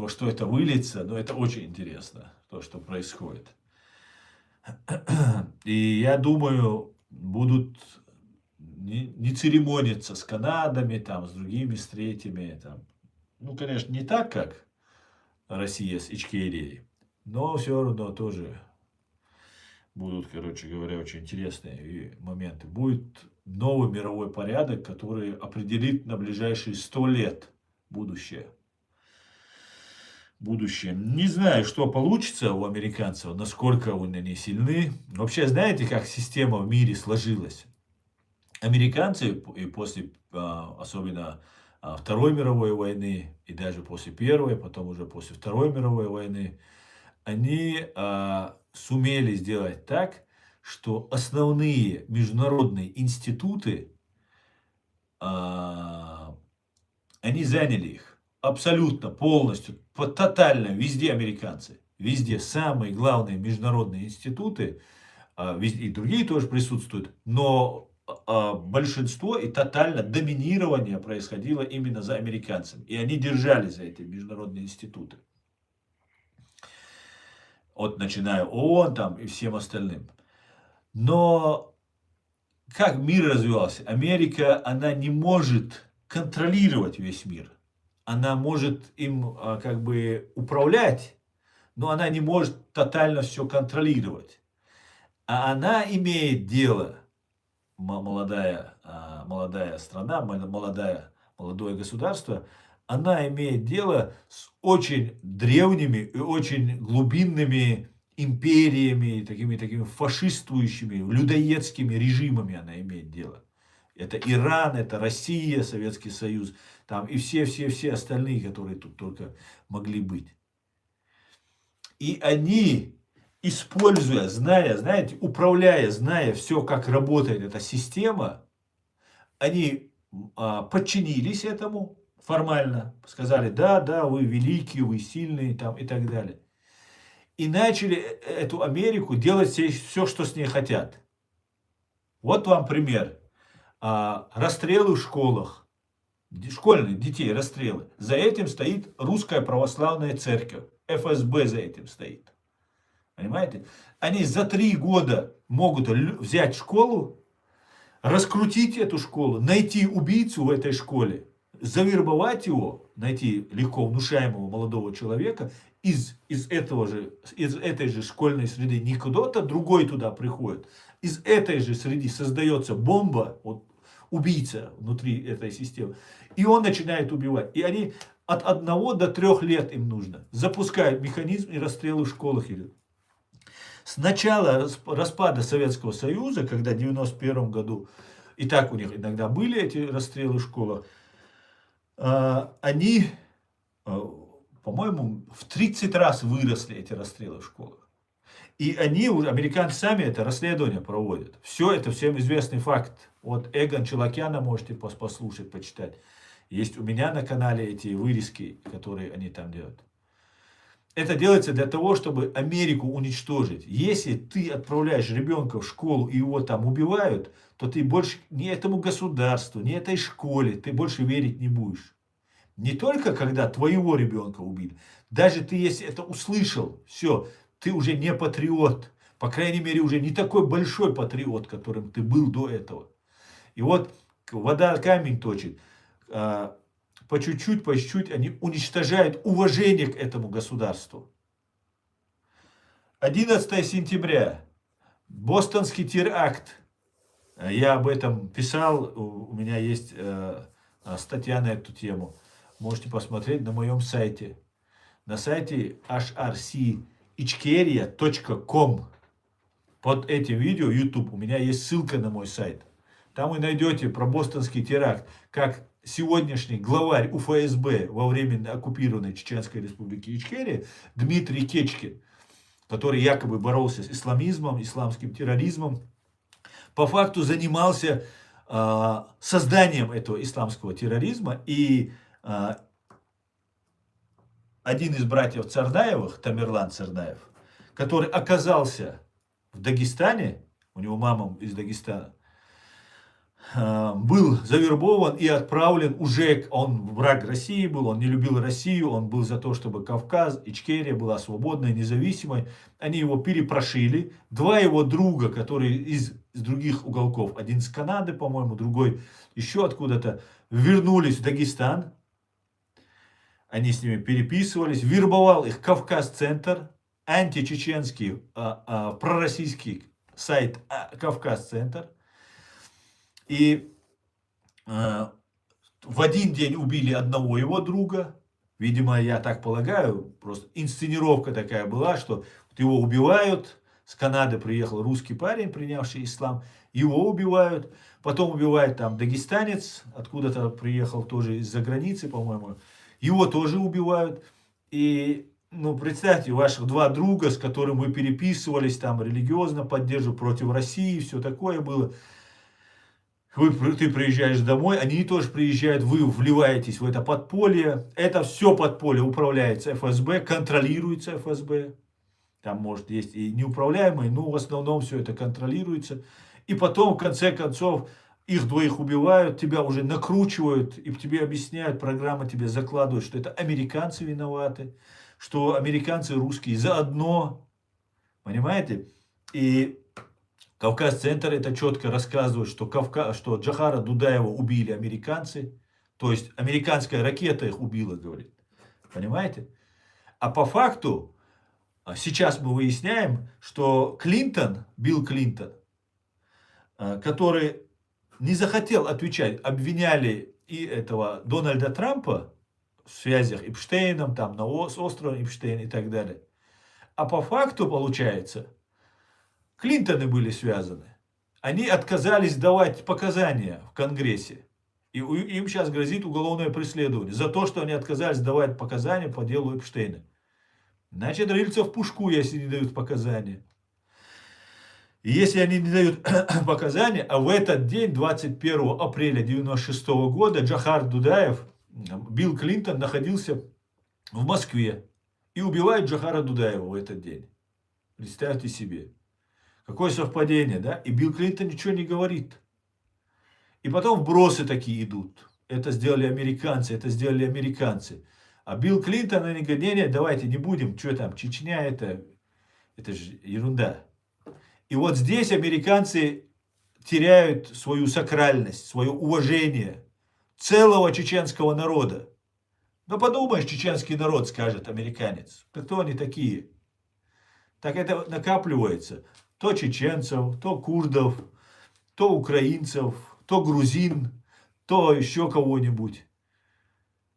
что это выльется, но это очень интересно, то, что происходит. И я думаю, будут не церемониться с Канадами, там, с другими, с третьими. Там. Ну, конечно, не так, как Россия с Ичкерией, но все равно тоже будут, короче говоря, очень интересные моменты. Будет новый мировой порядок, который определит на ближайшие 100 лет будущее. Не знаю, что получится у американцев, насколько они сильны. Вообще, знаете, как система в мире сложилась? Американцы и после, особенно Второй мировой войны, и даже после Первой, потом уже после Второй мировой войны, они сумели сделать так, что основные международные институты, они заняли их абсолютно, полностью, тотально, везде американцы. Везде самые главные международные институты и другие тоже присутствуют, но большинство и тотально доминирование происходило именно за американцами. И они держались за эти международные институты. Начиная ООН там и всем остальным. Но как мир развивался? Америка, она не может контролировать весь мир. Она может им как бы управлять, но она не может тотально все контролировать. А она имеет дело, молодая страна, молодое государство, она имеет дело с очень древними и очень глубинными империями, такими фашистующими, людоедскими режимами она имеет дело. Это Иран, это Россия, Советский Союз, там и все остальные, которые тут только могли быть. И они, используя, управляя, все, как работает эта система, они подчинились этому формально, сказали, да, вы великие, вы сильные там, и так далее. И начали эту Америку делать все, что с ней хотят. Вот вам пример. Расстрелы в школах. Школьные детей расстрелы. За этим стоит Русская Православная Церковь. ФСБ за этим стоит. Понимаете? Они за 3 года могут взять школу, раскрутить эту школу, найти убийцу в этой школе, завербовать его, найти легко внушаемого молодого человека из этой же школьной среды. Не кто-то другой туда приходит. Из этой же среды создается бомба, убийца внутри этой системы. И он начинает убивать. И они от 1 до 3 лет им нужно. Запускают механизм, и расстрелы в школах идут. С начала распада Советского Союза, когда в 1991 году, и так у них иногда были эти расстрелы в школах, они, по-моему, в 30 раз выросли, эти расстрелы в школах. И они, американцы сами это расследование проводят. Все это всем известный факт. Эгон Челакяна можете послушать, почитать. Есть у меня на канале эти вырезки, которые они там делают. Это делается для того, чтобы Америку уничтожить. Если ты отправляешь ребенка в школу и его там убивают, то ты больше ни этому государству, ни этой школе ты больше верить не будешь. Не только когда твоего ребенка убили. Даже ты, если это услышал, все, ты уже не патриот. По крайней мере, уже не такой большой патриот, которым ты был до этого. И вода камень точит. По чуть-чуть они уничтожают уважение к этому государству. 11 сентября. Бостонский теракт. Я об этом писал. У меня есть статья на эту тему. Можете посмотреть на моем сайте. На сайте hrcichkeria.com. Под этим видео YouTube у меня есть ссылка на мой сайт. Там вы найдете про бостонский теракт, как сегодняшний главарь УФСБ во время оккупированной Чеченской республики Ичкерия Дмитрий Кечкин, который якобы боролся с исламизмом, исламским терроризмом, по факту занимался созданием этого исламского терроризма. И один из братьев Царнаевых, Тамерлан Царнаев, который оказался в Дагестане, у него мама из Дагестана, был завербован и отправлен уже, он враг России был, он не любил Россию, он был за то, чтобы Кавказ, Ичкерия была свободной, независимой. Они его перепрошили. 2 его друга, которые из других уголков, один из Канады, по-моему, другой еще откуда-то, вернулись в Дагестан. Они с ними переписывались, вербовал их Кавказ-центр, античеченский, пророссийский сайт Кавказ-центр. И в один день убили одного его друга. Видимо, я так полагаю, просто инсценировка такая была, что его убивают. С Канады приехал русский парень, принявший ислам. Его убивают. Потом убивает там дагестанец, откуда-то приехал тоже из-за границы, по-моему. Его тоже убивают. И, представьте, ваших 2 друга, с которыми вы переписывались, там религиозно поддерживали, против России, все такое было. Ты приезжаешь домой, они тоже приезжают, вы вливаетесь в это подполье. Это все подполье управляется ФСБ, контролируется ФСБ. Там, может, есть и неуправляемые, но в основном все это контролируется. И потом, в конце концов, их двоих убивают, тебя уже накручивают, и тебе объясняют, программа тебе закладывает, что это американцы виноваты, что американцы и русские заодно, понимаете? И Кавказ-центр это четко рассказывает, что Джохара Дудаева убили американцы, то есть американская ракета их убила, говорит. Понимаете? А по факту, сейчас мы выясняем, что Билл Клинтон, который не захотел отвечать, обвиняли и этого Дональда Трампа в связях Эпштейном, там с островом Эпштейн и так далее. А по факту, получается, Клинтоны были связаны. Они отказались давать показания в Конгрессе. И им сейчас грозит уголовное преследование за то, что они отказались давать показания по делу Эпштейна. Значит, рыльца в пушку, если не дают показания. И если они не дают показания, а в этот день, 21 апреля 1996 года, Джохар Дудаев, Билл Клинтон находился в Москве и убивает Джохара Дудаева в этот день. Представьте себе. Какое совпадение, да? И Билл Клинтон ничего не говорит. И потом вбросы такие идут. Это сделали американцы, это сделали американцы. А Билл Клинтон, они говорят, не, давайте не будем, что там, Чечня, это же ерунда. И вот здесь американцы теряют свою сакральность, свое уважение целого чеченского народа. Ну подумаешь, чеченский народ, скажет американец. Кто они такие? Так это накапливается. То чеченцев, то курдов, то украинцев, то грузин, то еще кого-нибудь.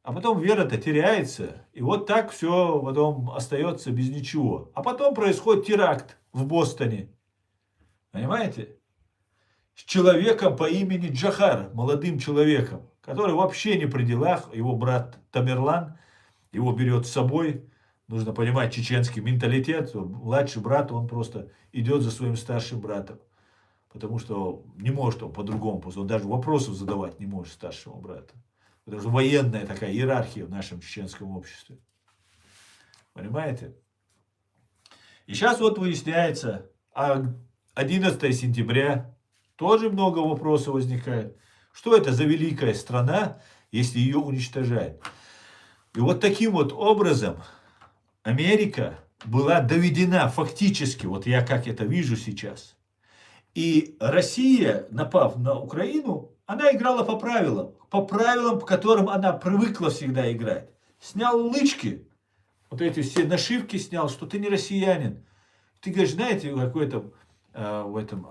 А потом вера-то теряется. И вот так все потом остается без ничего. А потом происходит теракт в Бостоне. Понимаете? С человеком по имени Джохар, молодым человеком, который вообще не при делах. Его брат Тамерлан его берет с собой. Нужно понимать чеченский менталитет. Младший брат, он просто идет за своим старшим братом. Потому что не может он по-другому. Потому что он даже вопросов задавать не может старшему брату. Потому что военная такая иерархия в нашем чеченском обществе. Понимаете? И сейчас вот выясняется, 11 сентября тоже много вопросов возникает. Что это за великая страна, если ее уничтожают? И вот таким вот образом Америка была доведена фактически, вот я как это вижу сейчас. И Россия, напав на Украину, она играла по правилам, по которым она привыкла всегда играть. Снял лычки, вот эти все нашивки снял, что ты не россиянин. Ты говоришь, знаете, какой-то в этом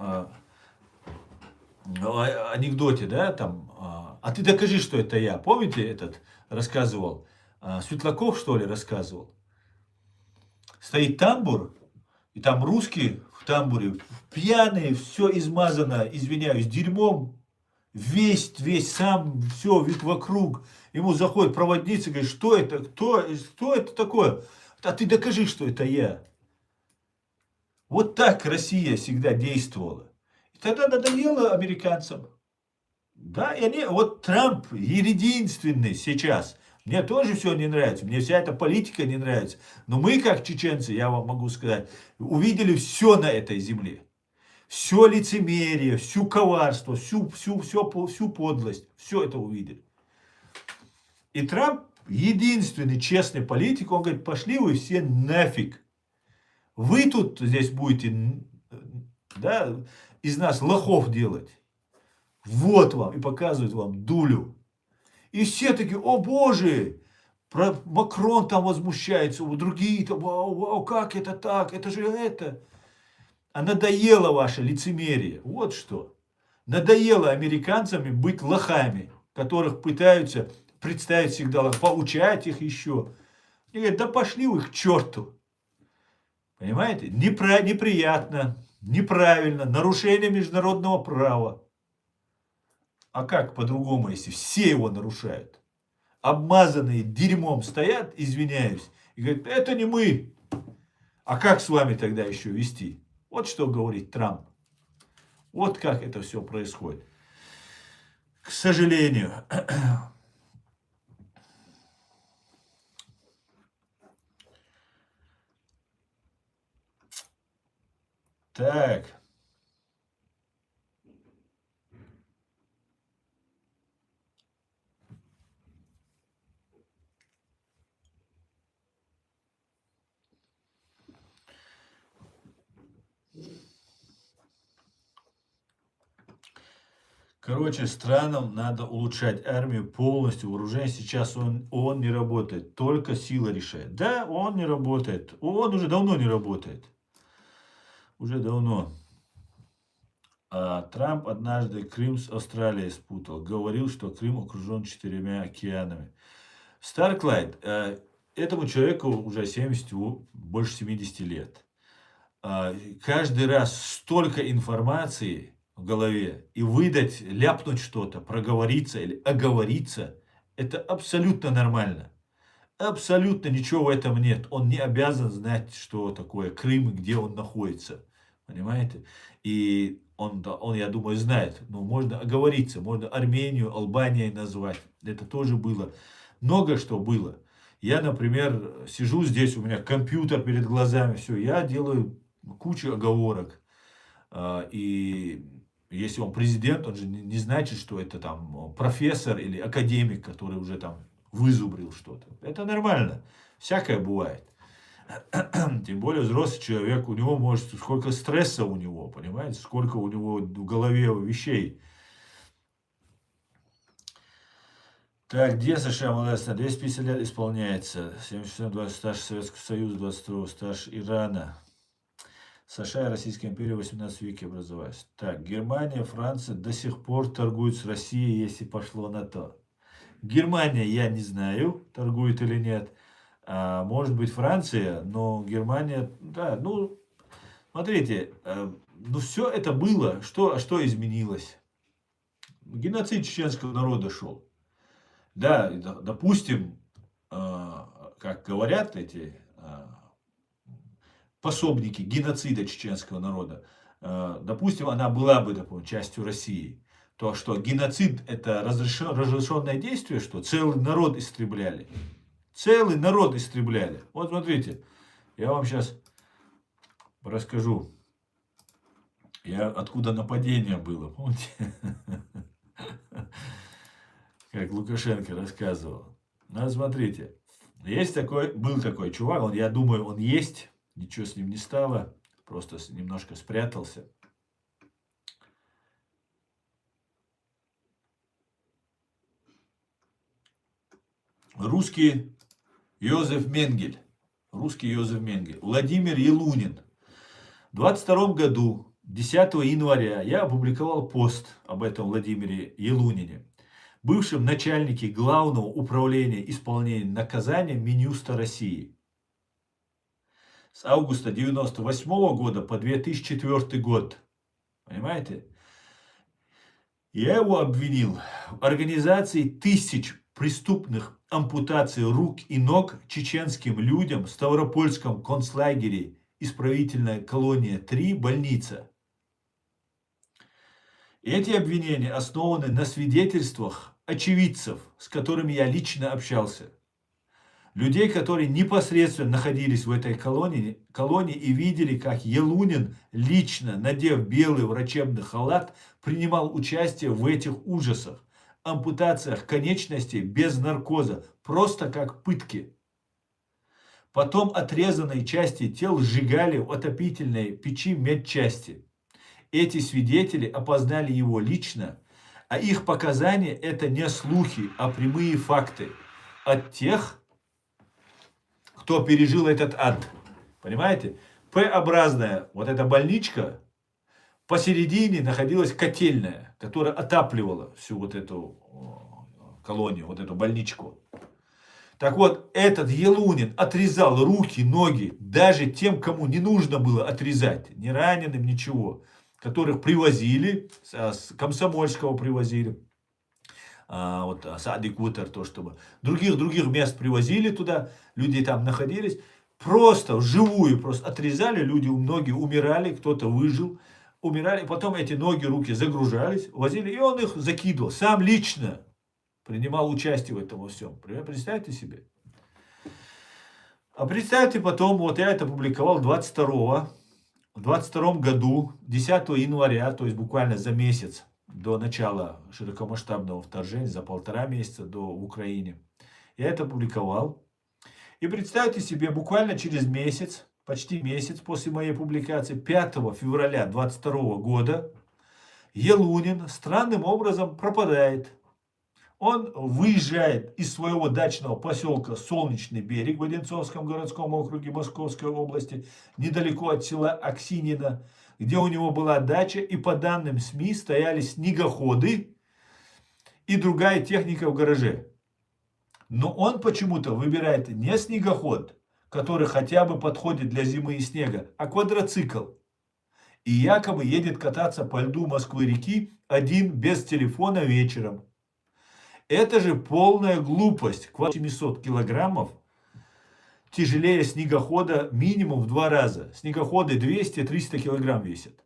анекдоте, да, там, а ты докажи, что это я. Помните, этот рассказывал, Светлаков, что ли, рассказывал? Стоит тамбур, и там русские в тамбуре, пьяные, все измазано, извиняюсь, дерьмом, весь сам, все, вид вокруг. Ему заходит проводница, говорит, что это, что это такое? А ты докажи, что это я. Вот так Россия всегда действовала. И тогда надоело американцам. Да, и они, вот Трамп единственный сейчас. Мне тоже все не нравится, мне вся эта политика не нравится. Но мы, как чеченцы, я вам могу сказать, увидели все на этой земле. Все лицемерие, всю коварство, всю подлость. Все это увидели. И Трамп единственный честный политик, он говорит, пошли вы все нафиг. Вы тут здесь будете, да, из нас лохов делать. Вот вам, и показывают вам дулю. И все такие, о боже, Макрон там возмущается, другие там, вау, как это так, это же это. А надоело ваше лицемерие, вот что. Надоело американцам быть лохами, которых пытаются представить всегда, поучать их еще. И говорят, да пошли вы к черту. Понимаете? Неприятно, неправильно, нарушение международного права. А как по-другому, если все его нарушают? Обмазанные дерьмом стоят, извиняюсь, и говорят, это не мы. А как с вами тогда еще вести? Вот что говорит Трамп. Вот как это все происходит. К сожалению. Так. Короче, странам надо улучшать армию полностью. Вооружение сейчас он не работает. Только сила решает. Да, он не работает. Он уже давно не работает. Уже давно. Трамп однажды Крым с Австралией спутал. Говорил, что Крым окружен 4 океанами. Старклайт, этому человеку уже 70, больше 70 лет. Каждый раз столько информации в голове, и выдать, ляпнуть что-то, проговориться или оговориться, это абсолютно нормально. Абсолютно ничего в этом нет. Он не обязан знать, что такое Крым и где он находится. Понимаете? И он, я думаю, знает. Но можно оговориться, можно Армению, Албанией назвать. Это тоже было. Много что было. Я, например, сижу здесь, у меня компьютер перед глазами, все, я делаю кучу оговорок. И если он президент, он же не значит, что это там профессор или академик, который уже там вызубрил что-то. Это нормально. Всякое бывает. Тем более взрослый человек, у него может, сколько стресса у него, понимаете, сколько у него в голове вещей. Так, где США молодец? 250 лет исполняется. 77 20 стаж Советского Союза, 22 стаж Ирана. США и Российская империя в 18 веке образовались. Так, Германия, Франция до сих пор торгуют с Россией, если пошло на то. Германия, я не знаю, торгует или нет. Может быть, Франция, но Германия, да, ну, смотрите, ну, все это было, что изменилось? Геноцид чеченского народа шел. Да, допустим, как говорят эти пособники геноцида чеченского народа, допустим, она была бы, допустим, частью России, то что геноцид это разрешенное действие, что целый народ истребляли. Целый народ истребляли. Вот смотрите, я вам сейчас расскажу, откуда нападение было, помните? Как Лукашенко рассказывал. Ну, смотрите, был такой чувак, я думаю, он есть, ничего с ним не стало, просто немножко спрятался. Русский Йозеф Менгель. Владимир Елунин. В 22 году, 10 января, я опубликовал пост об этом Владимире Елунине, бывшем начальнике Главного управления исполнения наказания Минюста России. С августа 1998 года по 2004 год. Понимаете? Я его обвинил в организации тысяч преступных ампутаций рук и ног чеченским людям в Ставропольском концлагере исправительная колония 3 больница. Эти обвинения основаны на свидетельствах очевидцев, с которыми я лично общался. Людей, которые непосредственно находились в этой колонии и видели, как Елунин, лично надев белый врачебный халат, принимал участие в этих ужасах, ампутациях конечностей без наркоза, просто как пытки. Потом отрезанные части тел сжигали в отопительной печи медчасти. Эти свидетели опознали его лично, а их показания это не слухи, а прямые факты от тех, кто пережил этот ад. Понимаете? П-образная вот эта больничка, посередине находилась котельная, которая отапливала всю вот эту колонию, вот эту больничку. Так вот, этот Елунин отрезал руки, ноги даже тем, кому не нужно было отрезать, не раненым, ничего, которых привозили, с Комсомольского привозили, вот Сади Кутер, то, чтобы других мест привозили туда, люди там находились, просто вживую просто отрезали, люди, многие умирали, кто-то выжил, умирали, потом эти ноги, руки загружались, возили, и он их закидывал, сам лично принимал участие в этом во всем. Представьте себе. А представьте потом, вот я это публиковал 22 в 22 году, 10 января, то есть буквально за месяц до начала широкомасштабного вторжения, за 1,5 месяца до Украины, я это публиковал. И представьте себе, буквально через месяц, почти месяц после моей публикации, 5 февраля 2022 года, Елунин странным образом пропадает. Он выезжает из своего дачного поселка Солнечный берег в Одинцовском городском округе Московской области, недалеко от села Аксинина, где у него была дача, и по данным СМИ стояли снегоходы и другая техника в гараже. Но он почему-то выбирает не снегоход, который хотя бы подходит для зимы и снега, а квадроцикл. И якобы едет кататься по льду Москвы-реки один без телефона вечером. Это же полная глупость. 700 килограммов тяжелее снегохода минимум в 2 раза. Снегоходы 200-300 килограмм весят.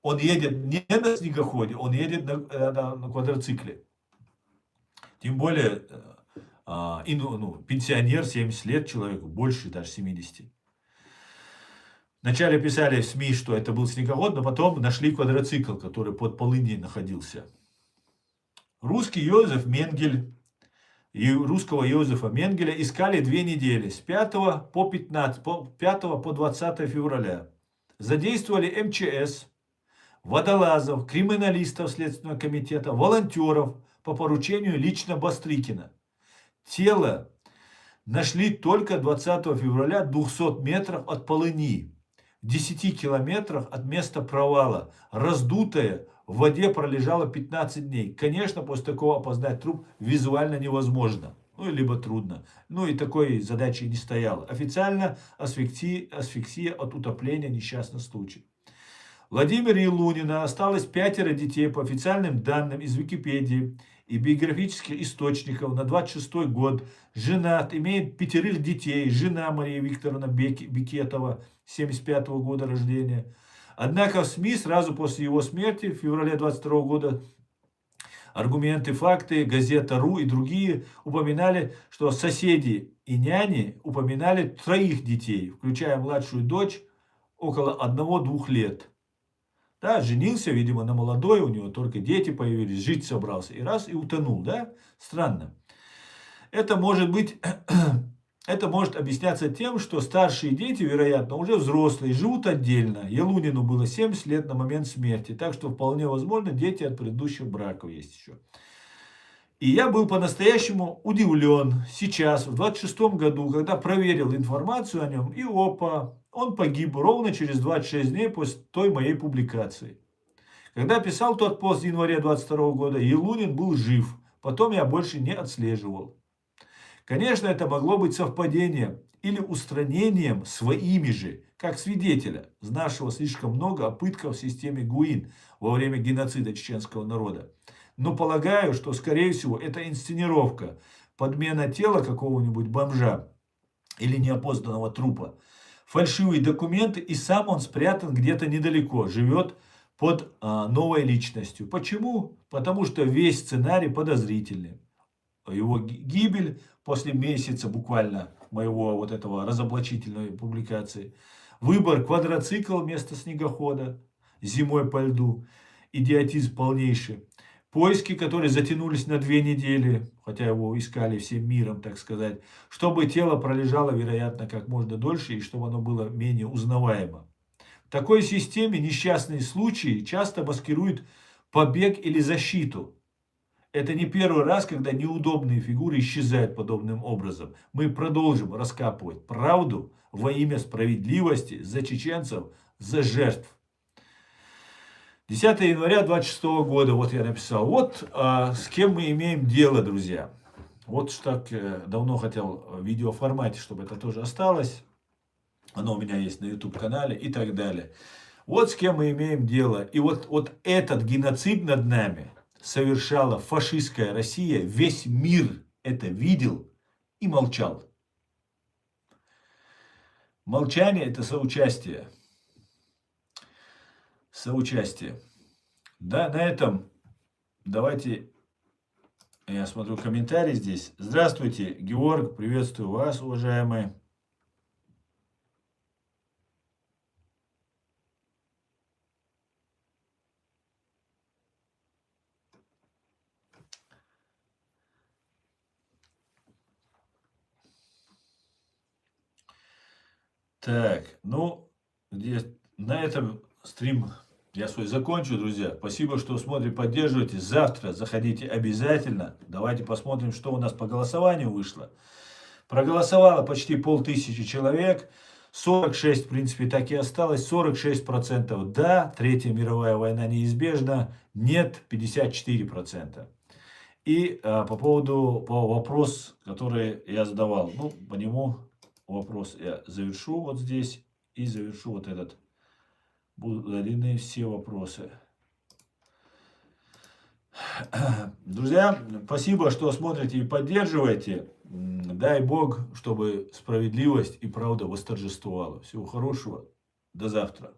Он едет не на снегоходе, он едет на квадроцикле. Тем более пенсионер, 70 лет человеку, больше даже 70. Вначале писали в СМИ, что это был снегоход, но потом нашли квадроцикл, который под Полыньей находился. Русский Йозеф Менгель и русского Йозефа Менгеля искали 2 недели, с 5 по 20 февраля. Задействовали МЧС, водолазов, криминалистов Следственного комитета, волонтеров по поручению лично Бастрыкина. Тело нашли только 20 февраля в 200 метрах от Полыни, в 10 километрах от места провала, раздутое, в воде пролежало 15 дней. Конечно, после такого опознать труп визуально невозможно. Либо трудно. И такой задачи не стояло. Официально асфиксия от утопления, несчастный случай. Владимира Елунина осталось 5 детей по официальным данным из Википедии и биографических источников на 26 год. Женат, имеет 5 детей. Жена Мария Викторовна Бекетова, 75 года рождения. Однако в СМИ сразу после его смерти, в феврале 22 года, аргументы, факты, газета РУ и другие упоминали, что соседи и няни упоминали 3 детей, включая младшую дочь, около 1-2 лет. Да, женился, видимо, на молодой, у него только дети появились, жить собрался, и раз, и утонул, да? Странно. Это может объясняться тем, что старшие дети, вероятно, уже взрослые, живут отдельно. Елунину было 70 лет на момент смерти, так что вполне возможно, дети от предыдущих браков есть еще. И я был по-настоящему удивлен сейчас, в 26 году, когда проверил информацию о нем, и опа, он погиб ровно через 26 дней после той моей публикации. Когда писал тот пост в январе 22 года, Елунин был жив, потом я больше не отслеживал. Конечно, это могло быть совпадением или устранением своими же, как свидетеля, знавшего слишком много о пытках в системе ГУИН во время геноцида чеченского народа. Но полагаю, что, скорее всего, это инсценировка, подмена тела какого-нибудь бомжа или неопознанного трупа, фальшивые документы, и сам он спрятан где-то недалеко, живет под новой личностью. Почему? Потому что весь сценарий подозрительный. Его гибель после месяца буквально моего вот этого разоблачительной публикации. Выбор квадроцикла вместо снегохода зимой по льду. Идиотизм полнейший. Поиски, которые затянулись на 2 недели, хотя его искали всем миром, так сказать, чтобы тело пролежало, вероятно, как можно дольше и чтобы оно было менее узнаваемо. В такой системе несчастные случаи часто маскируют побег или защиту. Это не первый раз, когда неудобные фигуры исчезают подобным образом. Мы продолжим раскапывать правду во имя справедливости за чеченцев, за жертв. 10 января 26 года, вот я написал, вот с кем мы имеем дело, друзья. Вот что так давно хотел в видеоформате, чтобы это тоже осталось. Оно у меня есть на YouTube-канале и так далее. Вот с кем мы имеем дело. И вот этот геноцид над нами совершала фашистская Россия. Весь мир это видел и молчал. Молчание – это соучастие. Соучастие. Да, на этом давайте, я смотрю комментарий здесь. Здравствуйте, Георг, приветствую вас, уважаемые. Так, ну, на этом стрим я свой закончу, друзья. Спасибо, что смотрите, поддерживаете. Завтра заходите обязательно. Давайте посмотрим, что у нас по голосованию вышло. Проголосовало почти 500 человек. 46, в принципе, так и осталось. 46% да, Третья мировая война неизбежна. Нет, 54%. И по вопрос, который я задавал, ну, по нему вопрос я завершу вот здесь и завершу вот этот. Будут удалены все вопросы. Друзья, спасибо, что смотрите и поддерживаете. Дай Бог, чтобы справедливость и правда восторжествовала. Всего хорошего. До завтра.